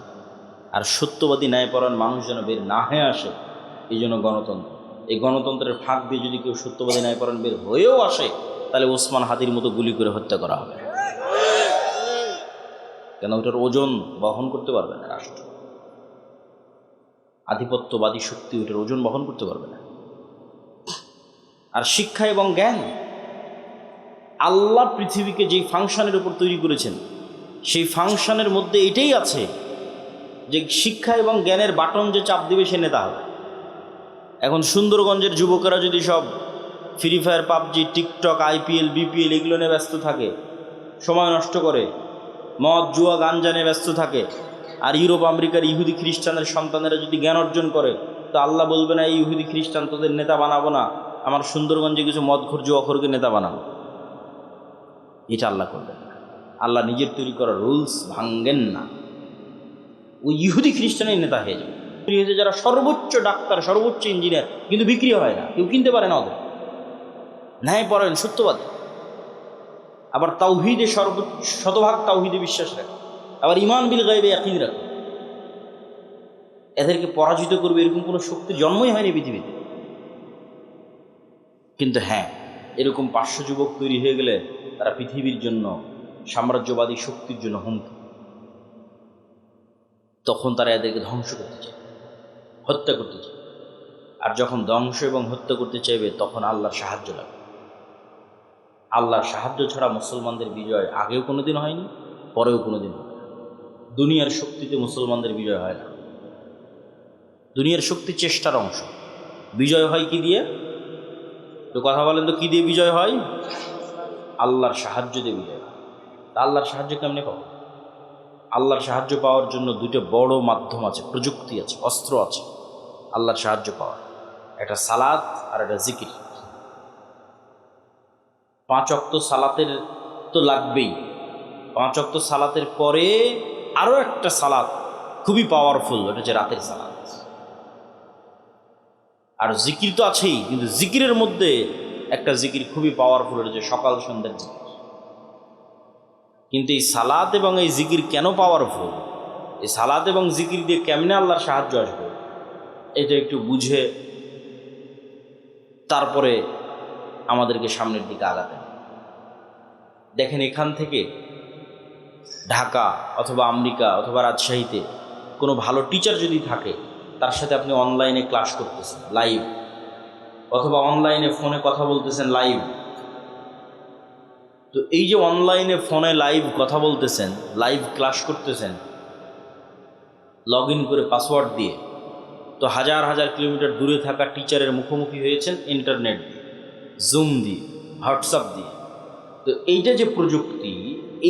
আর সত্যবাদী, ন্যায়পরায়ণ মানুষ যেন বের না হয়ে আসে, এই জন্য গণতন্ত্র। এই গণতন্ত্রের ফাঁক দিয়ে যদি কেউ সত্যবাদী, ন্যায়পরায়ণ বের হয়েও আসে, তাহলে ওসমান হাদির মতো গুলি করে হত্যা করা হবে। কেন? ওটার ওজন বহন করতে পারবে না রাষ্ট্র। আধিপত্যবাদী শক্তি ওটার ওজন বহন করতে পারবে না। আর শিক্ষা এবং জ্ঞান, আল্লাহ পৃথিবীকে যেই ফাংশনের উপর তৈরি করেছেন, সেই ফাংশনের মধ্যে এটাই আছে যে শিক্ষা এবং জ্ঞানের বাটন যে চাপ দিবে সে নেতা হবে। এখন সুন্দরগঞ্জের যুবকেরা যদি সব free fire, PUBG, TikTok, IPL, BPL এগুলো নিয়ে ব্যস্ত থাকে, সময় নষ্ট করে, মদ, জুয়া, গাঞ্জা নিয়ে ব্যস্ত থাকে, আর ইউরোপ আমেরিকার ইহুদি খ্রিস্টানের সন্তানেরা যদি জ্ঞান অর্জন করে, তো আল্লাহ বলবে না এই ইহুদি খ্রিস্টান তোদের নেতা বানাবো না, আমার সুন্দরগঞ্জে কিছু মদখোর, জুয়াখোরকে নেতা বানাবো। এটা আল্লাহ করবেন না। আল্লাহ নিজের তৈরি করা রুলস ভাঙ্গেন না। ওই ইহুদি খ্রিস্টানের নেতা হয়ে যাবে। যারা সর্বোচ্চ ডাক্তার, সর্বোচ্চ ইঞ্জিনিয়ার, কিন্তু বিক্রি হয় না, কেউ কিনতে পারে না ওদের। ন্যায় পরায়ণ, সত্যবাদী, আবার তাওহীদে শতভাগ তাওহীদে বিশ্বাস রাখে, আবার ঈমান বিল গায়বে ইয়াকিন রাখে। এদেরকে পরাজিত করবে এরকম কোনো শক্তির জন্মই হয়নি পৃথিবীতে। কিন্তু হ্যাঁ, এরকম 500 যুবক তৈরি হয়ে গেলে তারা পৃথিবীর জন্য, সাম্রাজ্যবাদী শক্তির জন্য হুমকি। তখন তারা এদেরকে ধ্বংস করতে চায়, হত্যা করতে চায়। আর যখন ধ্বংস এবং হত্যা করতে চাইবে তখন আল্লাহর সাহায্য লাগবে। আল্লাহর সাহায্য ছাড়া মুসলমানদের বিজয় আগেও কোনোদিন হয়নি, পরেও কোনোদিন হবে না। দুনিয়ার শক্তিতে মুসলমানদের বিজয় হয় না। দুনিয়ার শক্তি চেষ্টার অংশ। বিজয় হয় কি দিয়ে? তো কথা বলেন তো, কি দিয়ে বিজয় হয়? আল্লাহর সাহায্য দিয়ে বিজয় হয়। আল্লাহর সাহায্য কেমনে পাবো? আল্লাহর সাহায্য পাওয়ার জন্য দুটো বড় মাধ্যম আছে, প্রযুক্তি আছে, অস্ত্র আছে আল্লাহর সাহায্য পাওয়ার। একটা সালাত আর একটা জিকির। 5 ওয়াক্ত সালাতের তো লাগবেই। 5 ওয়াক্ত সালাতের পরে আরও একটা সালাত খুবই পাওয়ারফুল, ওটা হচ্ছে রাতের সালাত। আর জিকির তো আছেই, কিন্তু জিকিরের মধ্যে একটা জিকির খুবই পাওয়ারফুল, ওটা হচ্ছে সকাল সন্ধ্যার জিকির। কিন্তু এই সালাত এবং এই জিকির কেন পাওয়ারফুল, এই সালাত এবং জিকির দিয়ে কেমনে আল্লাহর সাহায্য আসবে, এটা একটু বুঝে তারপরে আমাদেরকে সামনের দিকে আগাতে হবে। দেখেন, এখান থেকে ঢাকা অথবা আমেরিকা অথবা রাজশাহীতে কোনো ভালো টিচার যদি থাকে, তার সাথে আপনি অনলাইনে ক্লাস করতেছেন লাইভ, অথবা অনলাইনে ফোনে কথা বলতেছেন লাইভ। তো এই যে অনলাইনে ফোনে লাইভ কথা বলতেছেন, লাইভ ক্লাস করতেছেন, লগ ইন করে পাসওয়ার্ড দিয়ে, তো হাজার হাজার কিলোমিটার দূরে থাকা টিচারের মুখোমুখি হয়েছেন ইন্টারনেট দিয়ে, জুম দিয়ে, হোয়াটসঅ্যাপ দিয়ে। তো এইটা যে প্রযুক্তি,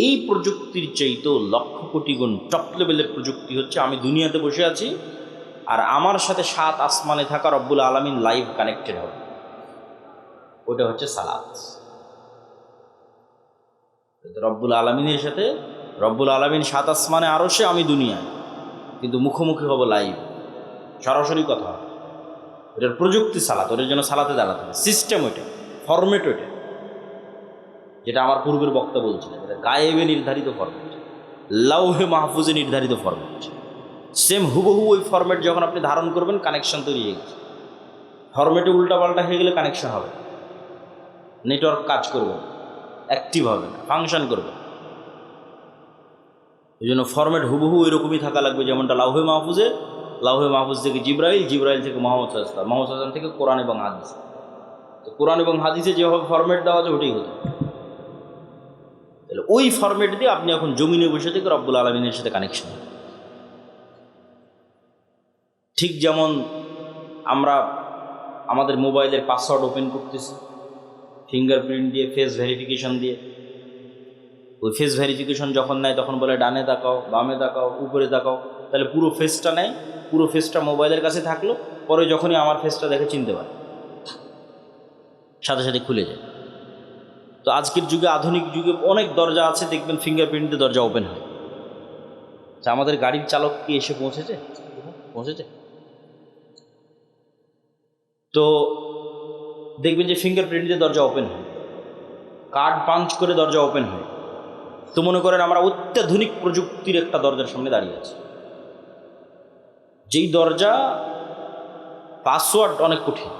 এই প্রযুক্তির চাইতেও লক্ষ কোটি গুণ টপ লেভেলের প্রযুক্তি হচ্ছে আমি দুনিয়াতে বসে আছি আর আমার সাথে 7 আসমানে থাকা রব্বুল আলামিন লাইভ কানেক্টেড হবে। ওটা হচ্ছে সালাত। রব্বুল আলামিনের সাথে রব্বুল আলামিন 7 আসমানে, আরশে, আমি দুনিয়ায়, কিন্তু মুখোমুখি হব লাইভ, সরাসরি কথা হবে। ওটার প্রযুক্তি সালাত, ওটার জন্য সালাতে দাঁড়াতে হবে। সিস্টেম ওইটা, ফরম্যাট ওইটা, যেটা আমার পূর্বের বক্তা বলছিলেন, এটা গায়েবে নির্ধারিত ফরম্যাট, লাউহে মাহফুজে নির্ধারিত ফরম্যাট। সেম হুবহু ওই ফরম্যাট যখন আপনি ধারণ করবেন, কানেকশন তৈরি হয়ে গেছে। ফরম্যাটে উল্টাপাল্টা হয়ে গেলে কানেকশন হবে, নেটওয়ার্ক কাজ করবে, অ্যাক্টিভ হবে না, ফাংশন করবে। এই জন্য ফরম্যাট হুবহু এরকমই থাকা লাগবে, যেমনটা লাউহে মাহফুজে, লাউহে মাহফুজ থেকে জিব্রাইল, জিব্রাইল থেকে মোহাম্মদ সাল্লাল্লাহু আলাইহি ওয়াসাল্লাম, মোহাম্মদ সাল্লাল্লাহু আলাইহি ওয়াসাল্লাম থেকে কোরআন এবং হাদিস। তো কোরআন এবং হাদিসে যেভাবে ফরম্যাট দেওয়া আছে ওটাই হতো। তাহলে ওই ফরম্যাট দিয়ে আপনি এখন জমিনে বসে থেকে রব্বুল আলামিনের সাথে কানেকশন। ঠিক যেমন আমরা আমাদের মোবাইলের পাসওয়ার্ড ওপেন করতেছি ফিঙ্গারপ্রিন্ট দিয়ে, ফেস ভেরিফিকেশন দিয়ে। ওই ফেস ভেরিফিকেশন যখন নেয় তখন বলে ডানে তাকাও, বামে তাকাও, উপরে তাকাও। তাহলে পুরো ফেসটা নেয়, পুরো ফেসটা মোবাইলের কাছে থাকলো, পরে যখনই আমার ফেসটা দেখে চিনতে পারে, সাথে সাথে খুলে যায়। তো আজকের যুগে, আধুনিক যুগে অনেক দরজা আছে, দেখবেন ফিঙ্গারপ্রিন্ট দিয়ে দরজা ওপেন হয়। আমাদের গাড়ির চালক কি এসে পৌঁছেছে? তো দেখবেন যে ফিঙ্গারপ্রিন্ট দিয়ে দরজা ওপেন হয়, কার্ড পাঞ্চ করে দরজা ওপেন হয়। তো মনে করেন আমরা অত্যাধুনিক প্রযুক্তির একটা দরজার সামনে দাঁড়িয়ে আছি, যেই দরজা পাসওয়ার্ড অনেক কঠিন,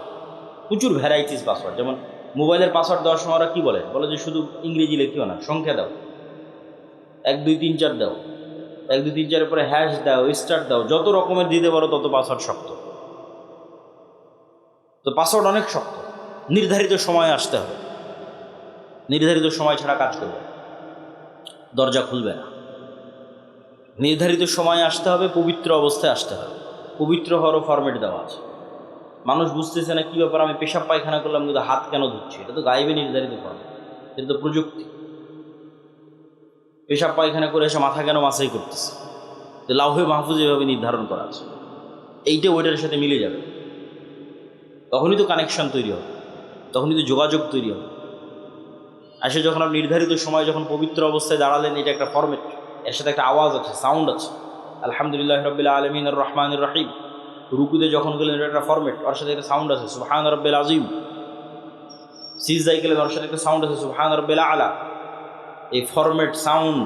প্রচুর ভ্যারাইটিস পাসওয়ার্ড। যেমন মোবাইলের পাসওয়ার্ড দেওয়ার সময় ওরা কী বলে যে শুধু ইংরেজি লিখিও না, সংখ্যা দাও, 1 2 3 4 দাও, 1 2 3 4 পরে হ্যাশ দাও, স্টার দাও, যত রকমের দিতে পারো তত পাসওয়ার্ড শক্ত। তো পাসওয়ার্ড অনেক শক্ত, নির্ধারিত সময়ে আসতে হবে, নির্ধারিত সময় ছাড়া কাজ করবে, দরজা খুলবে না। নির্ধারিত সময়ে আসতে হবে, পবিত্র অবস্থায় আসতে হবে। পবিত্র হওয়ারও ফরম্যাট দেওয়া আছে। মানুষ বুঝতেছে না কী ব্যাপার, আমি পেশাব পায়খানা করলাম কিন্তু হাত কেন ধুচ্ছি? এটা তো গায়েবে নির্ধারিত ফরম্যাট, এটা তো প্রযুক্তি। পেশাব পায়খানা করে এসে মাথা কেন মাসাই করতেছে? তো লাউহে মাহফুজ এভাবে নির্ধারণ করা আছে, এইটা ওইটার সাথে মিলে যাবে, তখনই তো কানেকশন তৈরি হবে, তখনই তো যোগাযোগ তৈরি হবে। আসে যখন আপনি নির্ধারিত সময় যখন পবিত্র অবস্থায় দাঁড়ালেন, এটা একটা ফরম্যাট, এর সাথে একটা আওয়াজ আছে, সাউন্ড আছে, আলহামদুলিল্লাহ রাব্বিল আলামিন আর রহমানির রহিম। রুকুতে যখন গেলেন, এটা একটা ফরম্যাট, ওর সাথে একটা সাউন্ড আছে, সুবহান রাব্বিল আযীম। সিজদায় গেলেন, ওর সাথে একটা সাউন্ড আছে, সুবহান রাব্বিল আলা। এই ফরম্যাট, সাউন্ড,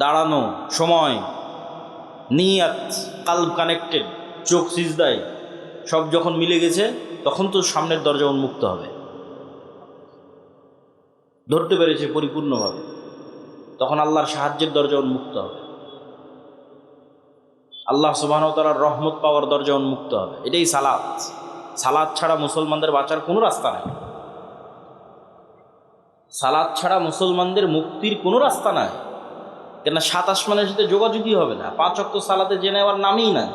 দাঁড়ানো, সময়, নিয়াত, কালব কানেক্টেড, চোখ সিজদায়, সব যখন মিলে গেছে, তখন তো সামনের দরজা উন্মুক্ত হবে, ধরতে পেরেছে পরিপূর্ণভাবে, তখন আল্লাহর সাহায্যের দরজা উন্মুক্ত হবে, আল্লাহ সুবহানাহু ওয়া তাআলার রহমত পাওয়ার দরজা উন্মুক্ত হবে। এটাই সালাত। সালাত ছাড়া মুসলমানদের বাঁচার কোনো রাস্তা নাই। সালাত ছাড়া মুসলমানদের মুক্তির কোনো রাস্তা নাই। কেন? সাত আসমানের সাথে যোগাযোগই হবে না। 5 ওয়াক্ত সালাতে জেনে নেওয়ার নামই নাই,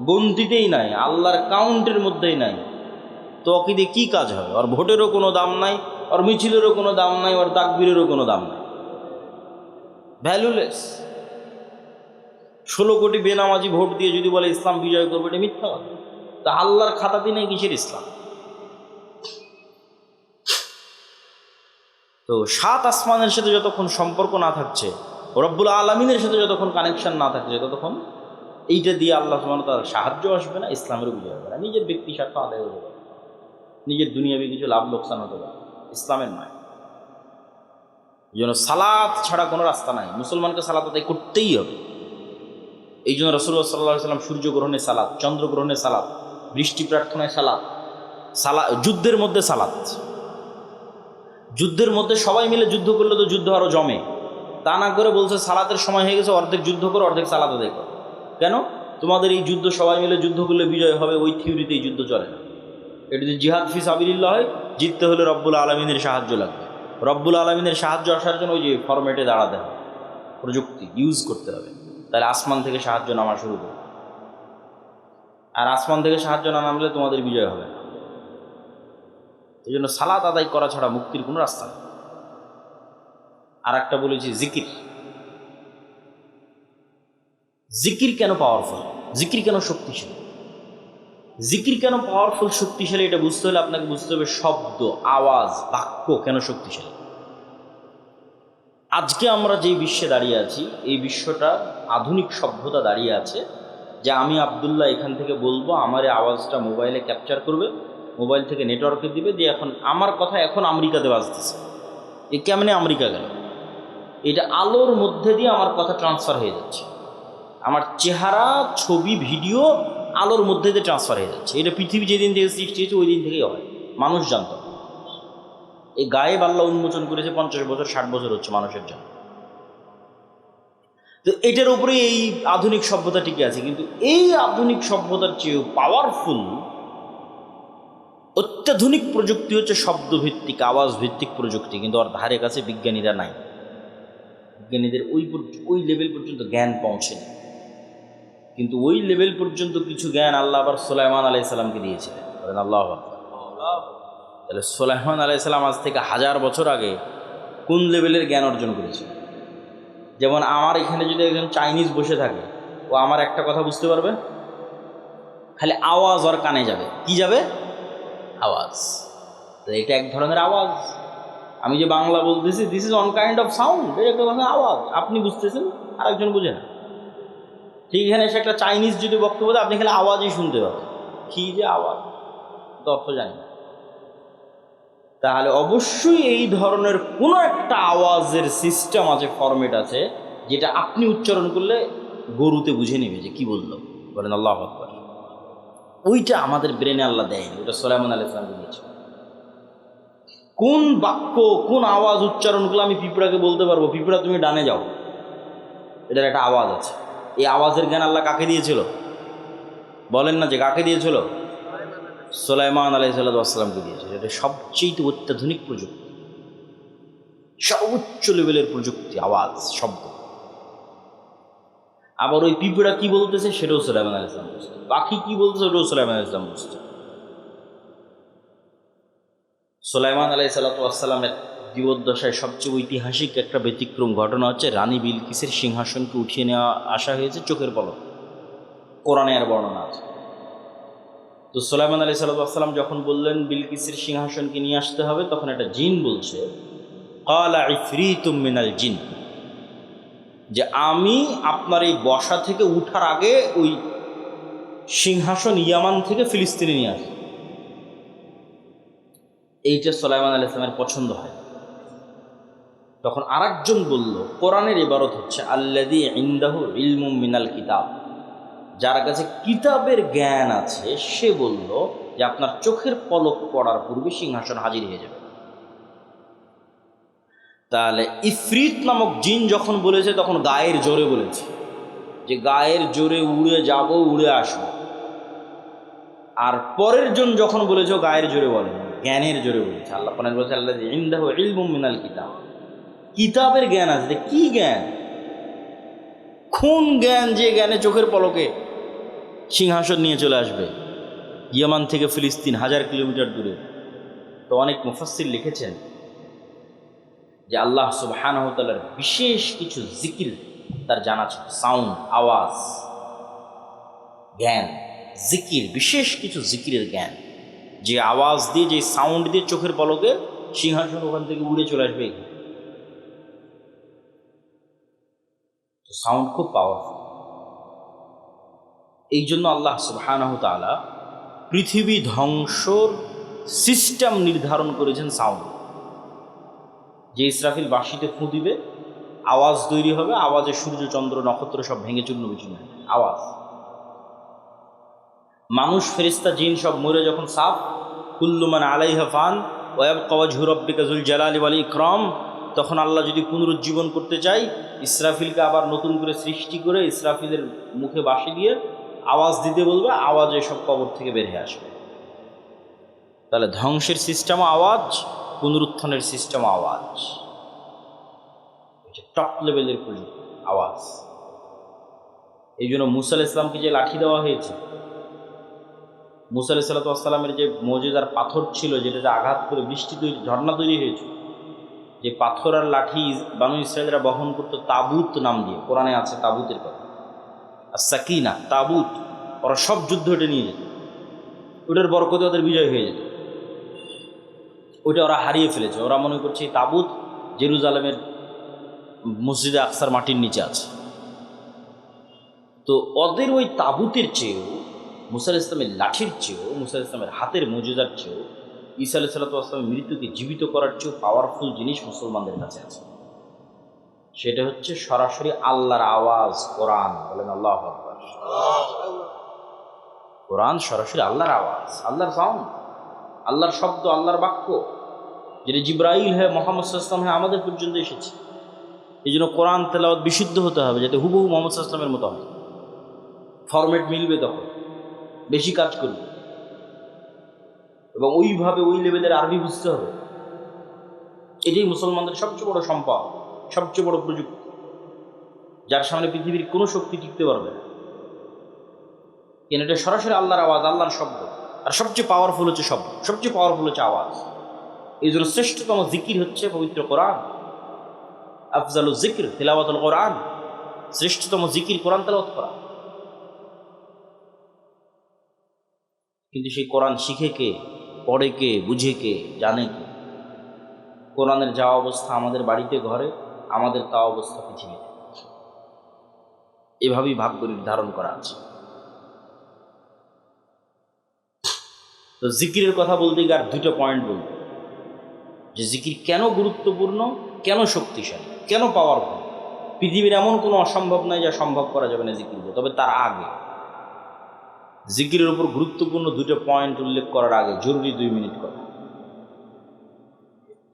গন্তিতেই নাই, আল্লাহর কাউন্টের মধ্যেই নাই। তো অকিদে কি কাজ হবে? ওর ভোটেরও কোনো দাম নাই, ওর মিছিলেরও কোনো দাম নাই, ওর তাকবীরেরও কোনো দাম নাই, ভ্যালুলেস। 16 কোটি বেনামাজি ভোট দিয়ে যদি বলে ইসলাম বিজয় করবে, এটা মিথ্যা কথা। তা আল্লাহর খাতাতে নেই কিসের ইসলাম? তো 7 আসমানের সাথে যতক্ষণ সম্পর্ক না থাকছে, রব্বুল আলামিনের সাথে যতক্ষণ কানেকশন না থাকছে, ততক্ষণ এইটা দিয়ে আল্লাহ সুবহানাহু ওয়া তাআলার সাহায্য আসবে না, ইসলামেরও বিজয় হবে না। নিজের ব্যক্তি স্বার্থ আদায় হয়ে যাবে, নিজের দুনিয়াবি কিছু লাভ লোকসান হতে পারে, ইসলামের নয়। এই জন্য সালাত ছাড়া কোনো রাস্তা নাই। মুসলমানকে সালাত আদায় করতেই হবে। এই জন্য রাসূলুল্লাহ সাল্লাল্লাহু আলাইহি ওয়াসাল্লাম সূর্যগ্রহণে সালাত, চন্দ্রগ্রহণে সালাত, বৃষ্টি প্রার্থনায় সালাত, যুদ্ধের মধ্যে সালাত। যুদ্ধের মধ্যে সবাই মিলে যুদ্ধ করলে তো যুদ্ধ আরও জমে। তা না করে বলছে সালাতের সময় হয়ে গেছে, অর্ধেক যুদ্ধ করো, অর্ধেক সালাত আদায় করো। কেন? তোমাদের এই যুদ্ধ সবাই মিলে যুদ্ধ করলে বিজয় হবে, ওই থিওরিতে এই যুদ্ধ চলে না। এটা যদি জিহাদ ফি সাবিলিল্লাহ হয়, জিততে হলে রব্বুল আলামিনের সাহায্য লাগবে। রব্বুল আলামিনের সাহায্য আসার জন্য ওই যে ফরম্যাটে দাঁড়াতে হবে, প্রযুক্তি ইউজ করতে হবে। তাহলে আসমান থেকে সাহায্য নামা শুরু করবে, আর আসমান থেকে সাহায্য না নামলে তোমাদের বিজয় হবে না। এই জন্য সালাত আদায় করা ছাড়া মুক্তির কোনো রাস্তা নেই। আর একটা বলেছি, জিকির। জিকির কেন পাওয়ারফুল? জিকির কেন শক্তিশালী? জিকির কেন পাওয়ারফুল, শক্তিশালী? এটা বুঝতে হলে আপনাকে বুঝতে হবে শব্দ, আওয়াজ, বাক্য কেন শক্তিশালী। আজকে আমরা যেই বিশ্বে দাঁড়িয়ে আছি, এই বিশ্বটা আধুনিক সভ্যতা দাঁড়িয়ে আছে যে আমি আব্দুল্লাহ এখান থেকে বলবো, আমার এই আওয়াজটা মোবাইলে ক্যাপচার করবে, মোবাইল থেকে নেটওয়ার্কে দিবে, দিয়ে এখন আমার কথা এখন আমেরিকাতে বাজতেছে। এ কেমনে আমেরিকা গেল? এটা আলোর মধ্যে দিয়ে আমার কথা ট্রান্সফার হয়ে যাচ্ছে, আমার চেহারা, ছবি, ভিডিও আলোর মধ্যে দিয়ে ট্রান্সফার হয়ে যাচ্ছে। এটা পৃথিবী যেদিন থেকে সৃষ্টি হয়েছে ওই দিন থেকেই হয়, মানুষ জানত। এই গায়েব আল্লাহ উন্মোচন করেছে 50 বছর 60 বছর হচ্ছে মানুষের জন্য। তো এটার উপরে এই আধুনিক সভ্যতা টিকে আছে। কিন্তু এই আধুনিক সভ্যতার চেয়েও পাওয়ারফুল অত্যাধুনিক প্রযুক্তি হচ্ছে শব্দভিত্তিক, আওয়াজ ভিত্তিক প্রযুক্তি। কিন্তু ওর ধারে কাছে বিজ্ঞানীরা নাই। বিজ্ঞানীদের ওই লেভেল পর্যন্ত জ্ঞান পৌঁছেনি। কিন্তু ওই লেভেল পর্যন্ত কিছু জ্ঞান আল্লাহ আবার সুলাইমান আলাইহিস সালামকে দিয়েছিলেন। বলেন আল্লাহু আকবার। তাহলে সুলাইমান আলাইহিস সালাম আজ থেকে 1000 বছর আগে কোন লেভেলের জ্ঞান অর্জন করেছিলেন? যেমন আমার এখানে যদি একজন চাইনিজ বসে থাকে, ও আমার একটা কথা বুঝতে পারবে, খালি আওয়াজ ওর কানে যাবে। কি যাবে? আওয়াজ। তো এটা এক ধরনের আওয়াজ। আমি যে বাংলা বলতেছি, this is one kind of sound, এটা একটা ধরনের আওয়াজ। আপনি বুঝতেছেন, আরেকজন বুঝে না। ঠিক এখানে এসে একটা চাইনিজ যদি বক্তব্য দেয়, আপনি খালি আওয়াজই শুনতে পাবেন। কী যে আওয়াজ, তো অর্থ জানি না। তাহলে অবশ্যই এই ধরনের কোনো একটা আওয়াজের সিস্টেম আছে, ফরম্যাট আছে, যেটা আপনি উচ্চারণ করলে গরুতে বুঝে নেবে যে কি বললো। বলেন আল্লাহু আকবার। ওইটা আমাদের ব্রেনে আল্লাহ দেয়নি, ওটা সুলাইমান আলাইহিস সালামকে দিয়েছে। কোন বাক্য, কোন আওয়াজ উচ্চারণ করলে আমি পিঁপড়াকে বলতে পারবো, পিঁপড়া তুমি ডানে যাও, এটার একটা আওয়াজ আছে। এই আওয়াজের জ্ঞান আল্লাহ কাকে দিয়েছিল? বলেন না যে কাকে দিয়েছিল? সুলাইমান আলাইহিস সালামকে দিয়েছিল। এটা সবচেয়ে অত্যাধুনিক প্রযুক্তি, সর্বোচ্চ লেভেলের প্রযুক্তি, আওয়াজ, শব্দ। আবার ওই পিঁপড়া কি বলতেছে সেটাও সুলাইমান আলাইহিস সালাম বুঝতো, পাখি কি বলতেছে ওটাও সুলাইমান আলাইহিস সালাম বুঝতো। সুলাইমান আলাইহিস সালামের জীবদ্দশায় সবচেয়ে ঐতিহাসিক একটা ব্যতিক্রম ঘটনা হচ্ছে রানী বিলকিসের সিংহাসনকে উঠিয়ে নেওয়া আসা হয়েছে চোখের পলক। কোরআনে আর বর্ণনা আছে। তো সুলাইমান আলাইহিস সালাম যখন বললেন বিলকিসের সিংহাসনকে নিয়ে আসতে হবে, তখন একটা জিন বলছে, ক্বালা ইফরিতুম মিনাল জিন, যে আমি আপনার এই বসা থেকে উঠার আগে ওই সিংহাসন ইয়ামান থেকে ফিলিস্তিনে নিয়ে আসি। এইটা সুলাইমান আলাইহিস সালামের পছন্দ হয়। তখন আরেকজন বলল, কোরআনের ইবারত হচ্ছে আল্লাযী ইনদাহু ইলমুম মিনাল কিতাব, যার কাছে কিতাবের জ্ঞান আছে, সে বলল যে আপনার চোখের পলক পড়ার পূর্বে সিংহাসন হাজির হয়ে যাবে। তাহলে ইফরিত নামক জিন যখন বলেছে তখন গায়ের জোরে বলেছে, যে গায়ের জোরে উড়ে যাব, উড়ে আসবো। আর পরের জন যখন বলেছে গায়ের জোরে বলেন, জ্ঞানের জোরে বলেছে। আল্লাহ কোরআনে বলেছে আল্লাযী ইনদাহু ইলমুম মিনাল কিতাব, কিতাবের জ্ঞান আছে। কি জ্ঞান? কোন জ্ঞান? যে জ্ঞানে চোখের পলকে সিংহাসন নিয়ে চলে আসবে ইয়ামান থেকে ফিলিস্তিন, 1000 কিলোমিটার দূরে। তো অনেক মুফাসসির লিখেছেন যে আল্লাহ সুবহানাহু ওয়া তাআলার বিশেষ কিছু জিকির তার জানা ছিল, সাউন্ড, আওয়াজ, জ্ঞান, জিকির, বিশেষ কিছু জিকিরের জ্ঞান, যে আওয়াজ দিয়ে, যে সাউন্ড দিয়ে চোখের পলকে সিংহাসন ওখান থেকে উড়ে চলে আসবে। তো সাউন্ড খুব পাওয়ারফুল। এই জন্য আল্লাহ সুবহানাহু ওয়া তাআলা পৃথিবী ধ্বংসর সিস্টেম নির্ধারণ করেছেন সাউন্ড। যে ইসরাফিল বাঁশিতে ফুঁ দিবে, আওয়াজ তৈরি হবে, আওয়াজে সূর্য চন্দ্র নক্ষত্র সব ভেঙে চূর্ণ বিচূর্ণ হবে, আওয়াজ। মানুষ, ফেরেশতা, জিন সব মরে যখন সাফ, কুল্লু মান আলাইহা ফান ওয়া ইয়াবকা ওয়াজহু রাব্বিকা যুল জালালি ওয়াল ইকরাম, তখন আল্লাহ যদি পুনরুজ্জীবন করতে চাই, ইসরাফিলকে আবার নতুন করে সৃষ্টি করে ইসরাফিলের মুখে বাঁশি দিয়ে আওয়াজ দিতে বলবে, আওয়াজে সব কবর থেকে বের হয়ে আসবে। তাহলে ধ্বংসের সিস্টেমও আওয়াজ, পুনরুত্থানের সিস্টেম আওয়াজ। টপ লেভেলের প্রযুক্তি, আওয়াজ। এই জন্য মুসা আলাইহিস সালামকে যে লাঠি দেওয়া হয়েছে, মুসা আলাইহিস সালামের যে মুজিজার পাথর ছিল, যেটাতে আঘাত করে বৃষ্টি তৈরি, ঝর্ণা তৈরি হয়েছে, যে পাথর আর লাঠি বানু ইসরায়েলরা বহন করতো তাবুত নাম দিয়ে, কোরআনে আছে তাবুতের কথা, আর সাকিনা, তাবুত। ওরা সব যুদ্ধ ওটা নিয়ে যেত, ওটার বরকতে ওদের বিজয় হয়ে যেত। ওইটা ওরা হারিয়ে ফেলেছে। ওরা মনে করছে এই তাবুত জেরুজালেমের মসজিদে আকসার মাটির নিচে আছে। তো ওদের ওই তাবুতের চেয়েও, মুসা আলাইহিস সালামের লাঠির চেয়েও, মুসা আলাইহিস সালামের হাতের মুজিজার চেয়েও, ঈসা আলাইহিস সালামের মৃত্যুকে জীবিত করার চেয়েও পাওয়ারফুল জিনিস মুসলমানদের কাছে আছে। সেটা হচ্ছে সরাসরি আল্লাহর আওয়াজ, কোরআন। বলেন আল্লাহু আকবার। কোরআন সরাসরি আল্লাহর আওয়াজ, আল্লাহর সাউন্ড, আল্লাহর শব্দ, আল্লাহর বাক্য, যেটা জিবরাইল হয়ে মুহাম্মদ সাল্লাল্লাহু আলাইহি ওয়াসাল্লাম হয়ে আমাদের পর্যন্ত এসেছে। এই জন্য কোরআন তেলাওয়াত বিশুদ্ধ হতে হবে, যাতে হুবহু মুহাম্মদ সাল্লাল্লাহু আলাইহি ওয়াসাল্লামের মতো হয়। ফরম্যাট মিলবে, তখন বেশি কাজ করবে, এবং ওইভাবে ওই লেভেলের আরবি বুঝতে হবে। এটাই মুসলমানদের সবচেয়ে বড় সম্পদ, সবচেয়ে বড় প্রযুক্তি, যার সামনে পৃথিবীর কোনো শক্তি টিকতে পারবে না। কেন? এটা সরাসরি আল্লাহর আওয়াজ, আল্লাহর শব্দ। আর সবচেয়ে পাওয়ারফুল হচ্ছে শব্দ, সবচেয়ে পাওয়ারফুল হচ্ছে আওয়াজ। এই জন্য শ্রেষ্ঠতম জিকির হচ্ছে পবিত্র কোরআন। আফজালুজ জিকির তিলাওয়াতুল কোরআন, শ্রেষ্ঠতম জিকির কোরআন তেলাওয়াত করা। কিন্তু সেই কোরআন শিখে কে, পড়ে কে, বুঝে কে, জানে কে? কোরআনের যা অবস্থা আমাদের বাড়িতে ঘরে, আমাদের তা অবস্থা পৃথিবীতে। এভাবেই ভাগ্য নির্ধারণ করা আছে। তো জিকিরের কথা বলতে গিয়ে আর দুটো পয়েন্ট বলব, যে জিকির কেন গুরুত্বপূর্ণ, কেন শক্তিশালী, কেন পাওয়ারফুল। পৃথিবীর এমন কোনো অসম্ভব নাই যা সম্ভব করা যাবে না জিকির দিয়ে। তবে তার আগে জিকিরের উপর গুরুত্বপূর্ণ দুটো পয়েন্ট উল্লেখ করার আগে জরুরি 2 মিনিট কথা।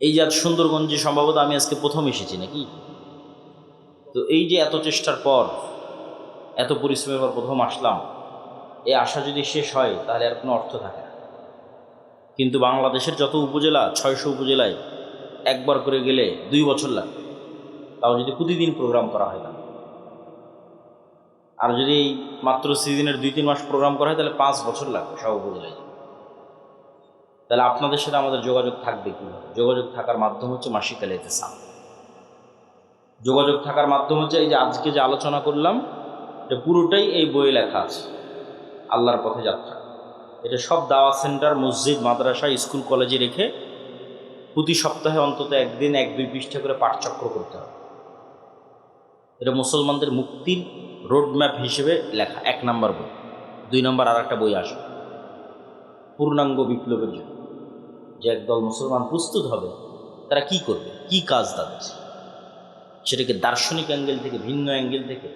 এই যে আজ সুন্দরগঞ্জে সম্ভবত আমি আজকে প্রথম এসেছি নাকি, তো এই যে এত চেষ্টার পর, এত পরিশ্রমের পর প্রথম আসলাম, এই আশা যদি শেষ হয় তাহলে আর কোনো অর্থ থাকে না। কিন্তু বাংলাদেশের যত উপজেলা, 600 উপজেলায় একবার করে গেলে 2 বছর লাগবে, তাও যদি প্রতিদিন প্রোগ্রাম করা হয় না। আর যদি মাত্র সিজনের 2-3 মাস প্রোগ্রাম করা হয় তাহলে 5 বছর লাগবে সব উপজেলায়। তাহলে আপনাদের সাথে আমাদের যোগাযোগ থাকবে কীভাবে? যোগাযোগ থাকার মাধ্যম হচ্ছে মাসিক আল ইতিসাম। যোগাযোগ থাকার মাধ্যম হচ্ছে এই যে আজকে যে আলোচনা করলাম, এটা পুরোটাই এই বইয়ে লেখা আছে, আল্লাহর পথে যাত্রা। এটা সব দাওয়া সেন্টার, মসজিদ, মাদ্রাসা, স্কুল, কলেজে রেখে প্রতি সপ্তাহে অন্তত একদিন 1-2 পৃষ্ঠা করে পাঠচক্র করতে হবে। এটা মুসলমানদের মুক্তির রোডম্যাপ হিসেবে লেখা 1 নম্বর বই। 2 নম্বর আর একটা বই আসবে পূর্ণাঙ্গ বিপ্লবের জন্য, যে একদল মুসলমান প্রস্তুত হবে তারা কি করবে, কি কাজ তাদের, সেটাকে দার্শনিক অ্যাঙ্গেল থেকে, ভিন্ন অ্যাঙ্গেল থেকে,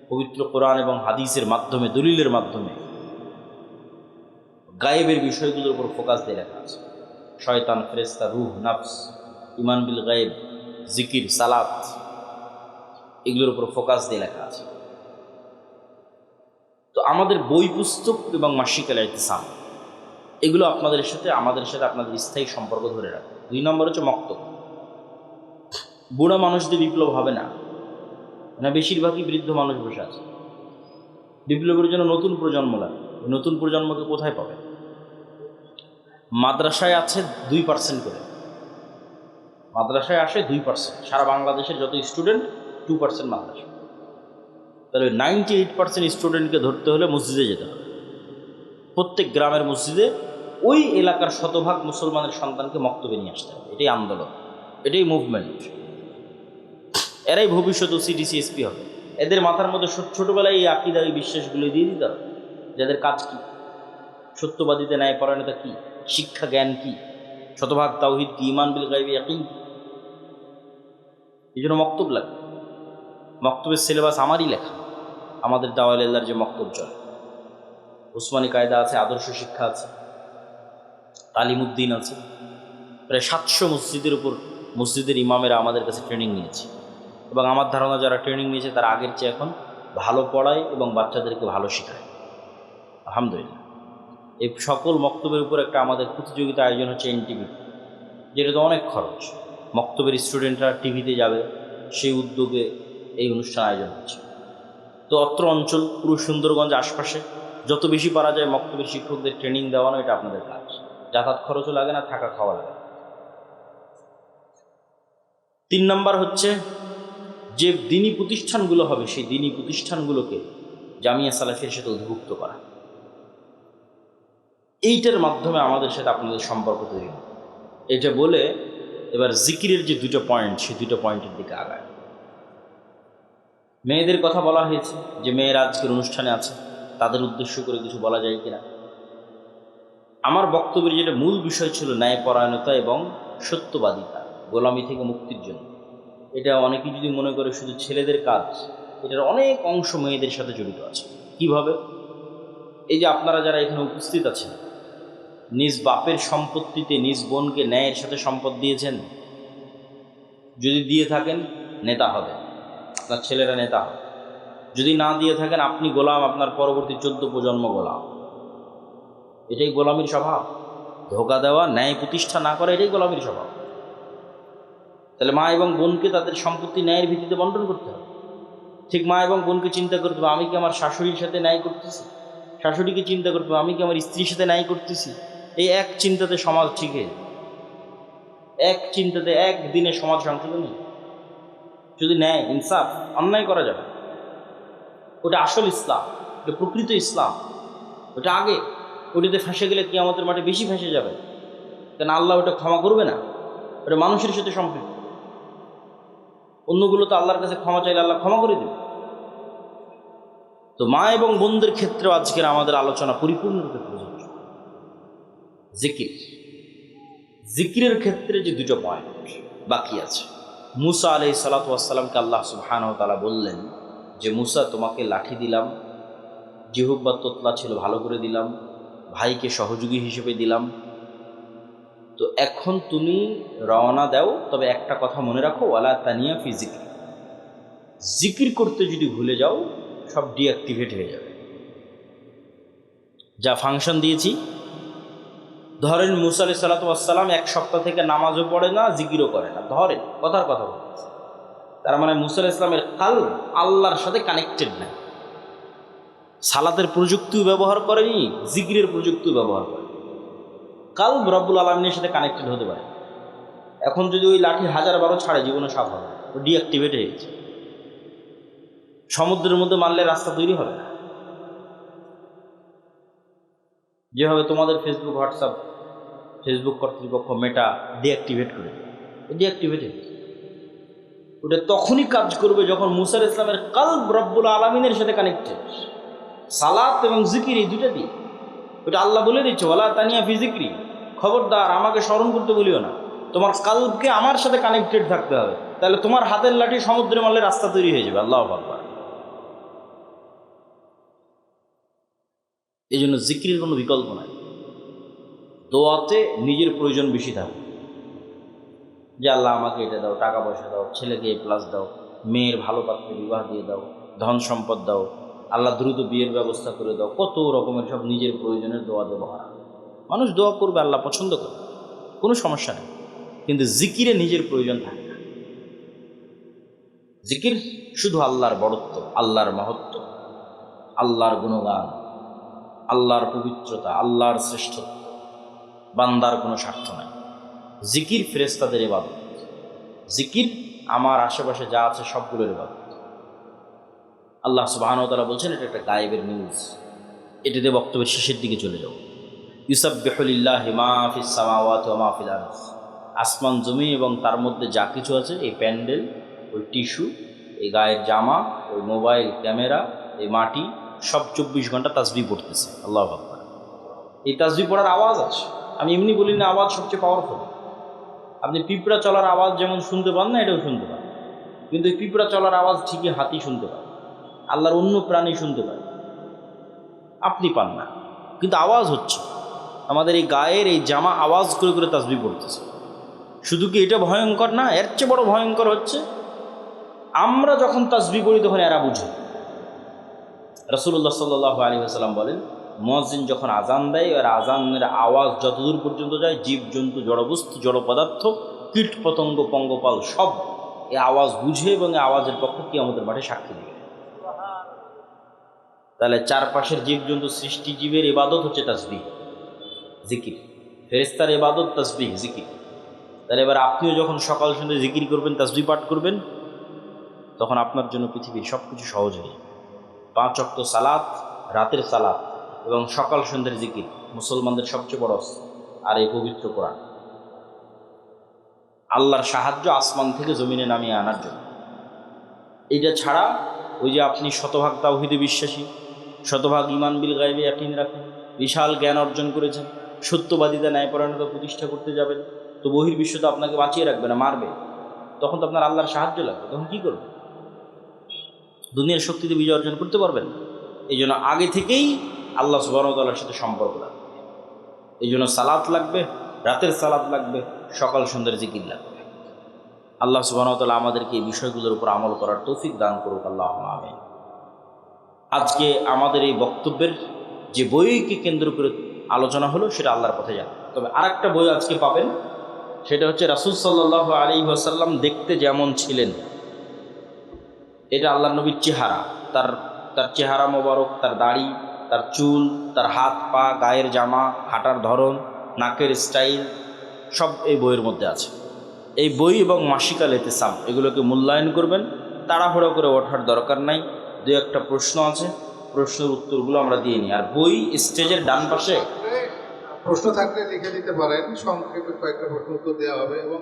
পবিত্র কোরআন এবং হাদিসের মাধ্যমে, দলিলের মাধ্যমে গায়েবের বিষয়গুলোর উপর ফোকাস দিয়ে লেখা আছে। শয়তান, ফেরেশতা, রূহ, নফস, ইমান বিল গায়েব, জিকির, সালাত, এগুলোর উপর ফোকাস দিয়ে লেখা আছে। তো আমাদের বই পুস্তক এবং মাসিক আল ইতিসাম, এগুলো আপনাদের সাথে, আমাদের সাথে আপনাদের স্থায়ী সম্পর্ক ধরে রাখে। 2 নম্বর হচ্ছে মক্তব। বুড়া মানুষদের বিপ্লব হবে না, বেশিরভাগই বৃদ্ধ মানুষ বসে আছে। বিপ্লবের জন্য নতুন প্রজন্ম লাগে। নতুন প্রজন্মকে কোথায় পাবে? মাদ্রাসায় আছে 2% করে, মাদ্রাসায় আসে 2%। সারা বাংলাদেশের যত স্টুডেন্ট 2% মাদ্রাসা। তাহলে 98% স্টুডেন্টকে ধরতে হলে মসজিদে যেতে হবে। প্রত্যেক গ্রামের মসজিদে ওই এলাকার শতভাগ মুসলমানের সন্তানকে মক্তবে নিয়ে আসতে হবে। এটাই আন্দোলন, এটাই মুভমেন্ট। এরাই ভবিষ্যৎ সিডিসি এসপি হবে। এদের মাথার মধ্যে ছোটোবেলায় এই আকিদা, এই বিশ্বাসগুলো দিয়ে দিতে হবে। যাদের কাজ কি, সত্যবাদীতে ন্যায় পরায়ণতা কি, শিক্ষা জ্ঞান কি, শতভাগ তাওহীদ কি, ঈমান বিল গায়বি ইয়াকিন কি। এই জন্য মক্তব লাগে। মক্তবের সিলেবাস আমারই লেখা। আমাদের দাওয়াল আল্লাহর যে মক্তব চলে, উসমানী কায়দা আছে, আদর্শ শিক্ষা আছে, তালিমউদ্দিন আছে। প্রায় 700 মসজিদের উপর মসজিদের ইমামেরা আমাদের কাছে ট্রেনিং নিয়েছে, এবং আমার ধারণা যারা ট্রেনিং নিয়েছে তারা আগের চেয়ে এখন ভালো পড়ায় এবং বাচ্চাদেরকে ভালো শেখায়, আলহামদুলিল্লাহ। এই সকল মক্তবের উপর একটা আমাদের প্রতিযোগিতা আয়োজন হচ্ছে এনটিভি, যেটাতে অনেক খরচ। মক্তবের স্টুডেন্টরা টিভিতে যাবে, সেই উদ্যোগে এই অনুষ্ঠান আয়োজন হচ্ছে। তো অত্র অঞ্চল, পুরো সুন্দরগঞ্জ আশপাশে যত বেশি পারা যায় মক্তবের শিক্ষকদের ট্রেনিং দেওয়ানো, এটা আপনাদের কাজ। যাতায়াত খরচও লাগে না, থাকা খাওয়া লাগে। 3 নম্বর হচ্ছে যে দিনী প্রতিষ্ঠানগুলো হবে, সেই দিনী প্রতিষ্ঠানগুলোকে জামিয়া সালাফির সাথে অধিভুক্ত করা। এইটার মাধ্যমে আমাদের সাথে আপনাদের সম্পর্ক তৈরি হবে। এটা বলে এবার জিকিরের যে 2টা পয়েন্ট, সেই 2টা পয়েন্টের দিকে আগায়। মেয়েদের কথা বলা হয়েছে যে মেয়েরা আজকের অনুষ্ঠানে আছে, তাদের উদ্দেশ্য করে কিছু বলা যায় কিনা। আমার বক্তব্যের যেটা মূল বিষয় ছিল ন্যায়পরায়ণতা এবং সত্যবাদিতা, গোলামি থেকে মুক্তির জন্য। এটা অনেকেই যদি মনে করে শুধু ছেলেদের কাজ, এটার অনেক অংশ মেয়েদের সাথে জড়িত আছে। কিভাবে? এই যে আপনারা যারা এখানে উপস্থিত আছেন, নিজ বাপের সম্পত্তিতে নিজ বোনকে ন্যায়ের সাথে সম্পদ দিয়েছেন? যদি দিয়ে থাকেন, নেতা হবে, আপনার ছেলেরা নেতা হবে। যদি না দিয়ে থাকেন, আপনি গোলাম, আপনার পরবর্তী 14 প্রজন্ম গোলাম। এটাই গোলামির স্বভাব। ধোকা দেওয়া, ন্যায় প্রতিষ্ঠা না করা, এটাই গোলামির স্বভাব। তাহলে মা এবং বোনকে তাদের সম্পত্তি ন্যায়ের ভিত্তিতে বন্টন করতে হবে। ঠিক মা এবং বোনকে চিন্তা করতে হবে, আমি কি আমার শাশুড়ির সাথে ন্যায় করতেছি? শাশুড়িকে চিন্তা করতে হবে, আমি কি আমার স্ত্রীর সাথে ন্যায় করতেছি? এই এক চিন্তাতে সমাজ ঠিক হয়ে যাবে। এক চিন্তাতে একদিনে সমাজ সংশোধন নেই। যদি ন্যায়, ইনসাফ, অন্যায় করা যাবে, ওটা আসল ইসলাম, ওটা প্রকৃত ইসলাম। ওটা আগে, ওটাতে ফেঁসে গেলে কিয়ামতের মাঠে বেশি ফেঁসে যাবে, কেন আল্লাহ ওটা ক্ষমা করবে না। ওটা মানুষের সাথে সম্পৃক্ত। অন্যগুলো তো আল্লাহর কাছে ক্ষমা চাইলে আল্লাহ ক্ষমা করে দেবে। তো মা এবং বোনদের ক্ষেত্রেও আজকের আমাদের আলোচনা পরিপূর্ণরূপে প্রযোজ্য। জিকির, জিকিরের ক্ষেত্রে যে 2টা পয়েন্ট বাকি আছে। মুসা আলাইহিস সালাতু ওয়াস সালামকে আল্লাহ সুবহানাহু ওয়া তাআলা বললেন যে মুসা, তোমাকে লাঠি দিলাম, জিহ্বা তোতলা ছিল, ভালো করে দিলাম, ভাইকে সহযোগী হিসেবে দিলাম। তো এখন তুমি রওনা দাও, তবে একটা কথা মনে রাখো, ওয়ালা তানিয়া ফি জিকির। জিকির করতে যদি ভুলে যাও, সব ডিঅ্যাক্টিভেট হয়ে যাবে। যা ফাংশন দিয়েছি, ধরেন মুসা আলাইহিস সালাতু ওয়াস সালাম 1 সপ্তাহ থেকে নামাজও পড়ে না, জিকিরও করে না, ধরেন কথার কথা বলছে। তার মানে মুসা আলাইহিস সালামের কালব আল্লাহর সাথে কানেক্টেড না। সালাতের প্রযুক্তিও ব্যবহার করেনি, জিকিরের প্রযুক্তিও ব্যবহার করে, কালব রব্বুল আলামিনের সাথে কানেক্টেড হতে পারে। এখন যদি ওই লাঠি 1000 ছাড়ে, জীবনে সাফ হবে, ও ডিঅ্যাক্টিভেট হয়ে গেছে। সমুদ্রের মধ্যে মারলে রাস্তা তৈরি হবে না। যেভাবে তোমাদের ফেসবুক হোয়াটসঅ্যাপ ফেসবুক কর্তৃপক্ষ মেটা ডিঅ্যাক্টিভেট করে ডিঅ্যাক্টিভেটেড, ওটা তখনই কাজ করবে যখন মুসা ইসলামের কলব রব্বুল আলামিনের সাথে কানেক্টেড। সালাত এবং জিকির এই দুটা দিয়ে ওটা আল্লাহ বলে দিচ্ছে, ওয়ালা তানিয়া ফি জিক্রি, খবরদার আমাকে স্মরণ করতে বলিও না, তোমার কলবকে আমার সাথে কানেক্টেড থাকতে হবে, তাহলে তোমার হাতের লাঠি সমুদ্রে মারলে রাস্তা তৈরি হয়ে যাবে। আল্লাহু আকবার। এই জন্য জিকিরের কোনো বিকল্প নাই। দোয়াতে নিজের প্রয়োজন বেশি থাকে, যে আল্লাহ আমাকে এটা দাও, টাকা পয়সা দাও, ছেলেকে এ প্লাস দাও, মেয়ের ভালো পাত্রে বিবাহ দিয়ে দাও, ধন সম্পদ দাও, আল্লাহ দ্রুত বিয়ের ব্যবস্থা করে দাও, কত রকমের সব নিজের প্রয়োজনের দোয়া ব্যবহার। মানুষ দোয়া করবে, আল্লাহ পছন্দ করে, কোনো সমস্যা নেই, কিন্তু জিকিরে নিজের প্রয়োজন থাকে না। জিকির শুধু আল্লাহর বড়ত্ব, আল্লাহর মহত্ব, আল্লাহর গুণগান, আল্লাহর পবিত্রতা, আল্লাহর শ্রেষ্ঠত্ব, বান্দার কোনো স্বার্থ নাই। জিকির ফেরেশতাদের ইবাদত, জিকির আমার আশেপাশে যা আছে সবগুলোর ইবাদত। আল্লাহ সুবহানাহু ওয়া তাআলা বলছেন এটা একটা গায়েবের নিউজ। এটা দিয়ে বক্তব্যের শেষের দিকে চলে যাও। ইউসাব্বিহু লিল্লাহি মা ফিস সামাওয়াতি ওয়া মা ফিল আরদ, আসমান জমি এবং তার মধ্যে যা কিছু আছে, এই প্যান্ডেল, ওই টিস্যু, এই গায়ের জামা, ওই মোবাইল ক্যামেরা, এই মাটি, সব 24 ঘন্টা তাসবিহ পড়তেছে। আল্লাহু আকবার। এই তাসবিহ পড়ার আওয়াজ আছে, আমি এমনি বলি না, আওয়াজ সবচেয়ে পাওয়ারফুল। আপনি পিঁপড়া চলার আওয়াজ যেমন শুনতে পান না, এটাও শুনতে পান, কিন্তু এই পিঁপড়া চলার আওয়াজ ঠিকই হাতি শুনতে পান, আল্লাহর অন্য প্রাণী শুনতে পান, আপনি পান না, কিন্তু আওয়াজ হচ্ছে। আমাদের এই গায়ের এই জামা আওয়াজ করে করে তাসবিহ পড়তেছে। শুধু কি এটা ভয়ঙ্কর না, এর চেয়ে বড় ভয়ঙ্কর হচ্ছে আমরা যখন তাসবিহ পড়ি তখন এরা বুঝে। রাসূলুল্লাহ সাল্লাল্লাহু আলাইহি ওয়াসাল্লাম বলেন, মুয়াজ্জিন যখন আজান দেয়, আর আজানের আওয়াজ যতদূর পর্যন্ত যায়, জীবজন্তু, জড়বস্তু, জড় পদার্থ, কীট পতঙ্গ, পঙ্গপাল সব এই আওয়াজ বুঝে এবং এই আওয়াজের পক্ষে কিয়ামতের মাঠে সাক্ষী দেবে। তাহলে চারপাশের জীবজন্তু, সৃষ্টিজীবের ইবাদত হচ্ছে তাসবিহ, জিকির। ফেরেশতার ইবাদত তাসবিহ, জিকির। তাহলে এবার আপনিও যখন সকাল সন্ধ্যা জিকির করবেন, তাসবিহ পাঠ করবেন, তখন আপনার জন্য পৃথিবীর সব কিছু সহজ হয়ে যাবে। 5 ওয়াক্ত সালাত, রাতের সালাত এবং সকাল সন্ধ্যের জিকির মুসলমানদের সবচেয়ে বড় অস্ত্র। আর এই পবিত্র কোরআন আল্লাহর সাহায্য আসমান থেকে জমিনে নামিয়ে আনার জন্য। এইটা ছাড়া ওই যে আপনি শতভাগ তাওহীদে বিশ্বাসী, শতভাগ ঈমান বিল গায়বে ইয়াকিন রাখেন, বিশাল জ্ঞান অর্জন করেছেন, সত্যবাদিতা, ন্যায়পরায়ণতা প্রতিষ্ঠা করতে যাবেন, তো বহির্বিশ্ব তো আপনাকে বাঁচিয়ে রাখবে না, মারবে। তখন তো আপনার আল্লাহর সাহায্য লাগবে, তখন কী করবেন? দুনিয়ার শক্তিতে বিজয় অর্জন করতে পারবেন না। এই জন্য আগে থেকেই আল্লাহ সুবহানাহু ওয়া তাআলার সাথে সম্পর্ক লাগবে। এই জন্য সালাত লাগবে, রাতের সালাত লাগবে, সকাল সন্ধ্যার জিকির লাগবে। আল্লাহ সুবহানাহু ওয়া তাআলা আমাদেরকে এই বিষয়গুলোর উপর আমল করার তৌফিক দান করুক, আল্লাহুম্মা আমিন। আজকে আমাদের এই বক্তব্যের যে বইকে কেন্দ্র করে আলোচনা হলো সেটা আল্লাহর পথে যাবে। তবে আরেকটা বই আজকে পাবেন, সেটা হচ্ছে রাসূল সাল্লাল্লাহু আলাইহি ওয়াসাল্লাম দেখতে যেমন ছিলেন, এটা আল্লাহর নবীর চেহারা, তার চেহারা মোবারক, তার দাড়ি, তার চুল, তার হাত পা, গায়ের জামা, হাঁটার ধরন, নাকের স্টাইল, সব এই বইয়ের মধ্যে আছে। এই বই এবং মাসিকাল ইতিসাম এগুলোকে মূল্যায়ন করবেন, তাড়াহুড়ো করে ওঠার দরকার নাই। 2-1টা প্রশ্ন আছে, প্রশ্নের উত্তরগুলো আমরা দিয়ে নিই। আর বই স্টেজের ডান পাশে প্রশ্ন থাকলে লিখে দিতে পারেন, সংক্ষেপে কয়েকটা প্রশ্ন উত্তর দেওয়া হবে। এবং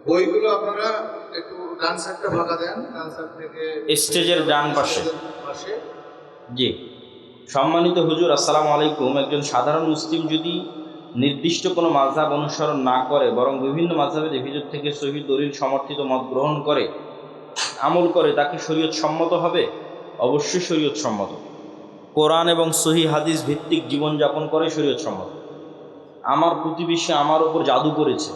বইগুলো আপনারা একটু ডান সাইডটা ফাঁকা দেন, ডান সাইড থেকে স্টেজের ডান পাশে। জি, সম্মানিত হুজুর, আসসালামু আলাইকুম। একজন সাধারণ মুসলিম যদি নির্দিষ্ট কোনো মাযহাব অনুসরণ না করে, বরং বিভিন্ন মাযহাবের ভিতর থেকে সহিহ দলিল সমর্থিত মত গ্রহণ করে আমল করে, তাকে শরীয়ত সম্মত হবে? অবশ্যই শরীয়ত সম্মত। কোরআন এবং সহিহ হাদিস ভিত্তিক জীবনযাপন করে শরীয়ত সম্মত। আমার প্রতিবেশী আমার ওপর জাদু করেছে,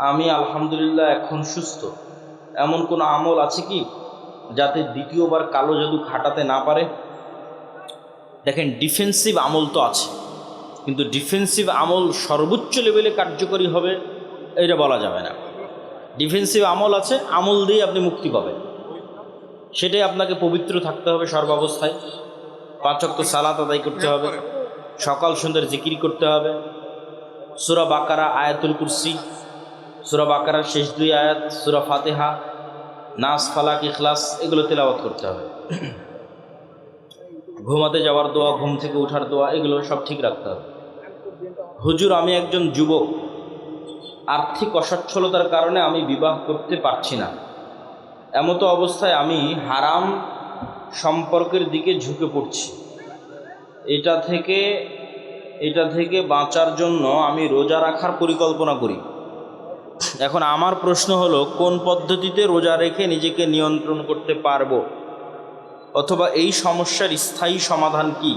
আমি আলহামদুলিল্লাহ এখন সুস্থ, এমন কোনো আমল আছে কি যাতে দ্বিতীয়বার কালো জাদু খাটাতে না পারে? দেখেন, ডিফেন্সিভ আমল তো আছে, কিন্তু ডিফেন্সিভ আমল সর্বোচ্চ লেভেলে কার্যকরী হবে এটা বলা যাবে না। ডিফেন্সিভ আমল আছে, আমল দিয়ে আপনি মুক্তি পাবেন, সেটাই আপনাকে পবিত্র থাকতে হবে সর্বাবস্থায়। 5 ওয়াক্ত সালাত আদায় করতে হবে, সকাল সন্ধ্যার জিকির করতে হবে, সূরা বাকারা, আয়াতুল কুরসি, সূরা বাকারার শেষ 2 আয়াত, সূরা ফাতিহা, নাস, ফালাক, ইখলাস এগুলো তেলাওয়াত করতে হবে। ঘুমাতে যাওয়ার দোয়া, ঘুম থেকে ওঠার দোয়া, এগুলো সব ঠিক রাখতে হবে। হুজুর, আমি একজন যুবক, আর্থিক অসচ্ছলতার কারণে আমি বিবাহ করতে পারছি না। এমতো অবস্থায় আমি হারাম সম্পর্কের দিকে ঝুঁকে পড়ছি। এটা থেকে বাঁচার জন্য আমি রোজা রাখার পরিকল্পনা করি। এখন আমার প্রশ্ন হলো, কোন পদ্ধতিতে রোজা রেখে নিজেকে নিয়ন্ত্রণ করতে পারবো, অথবা এই সমস্যার স্থায়ী সমাধান কি?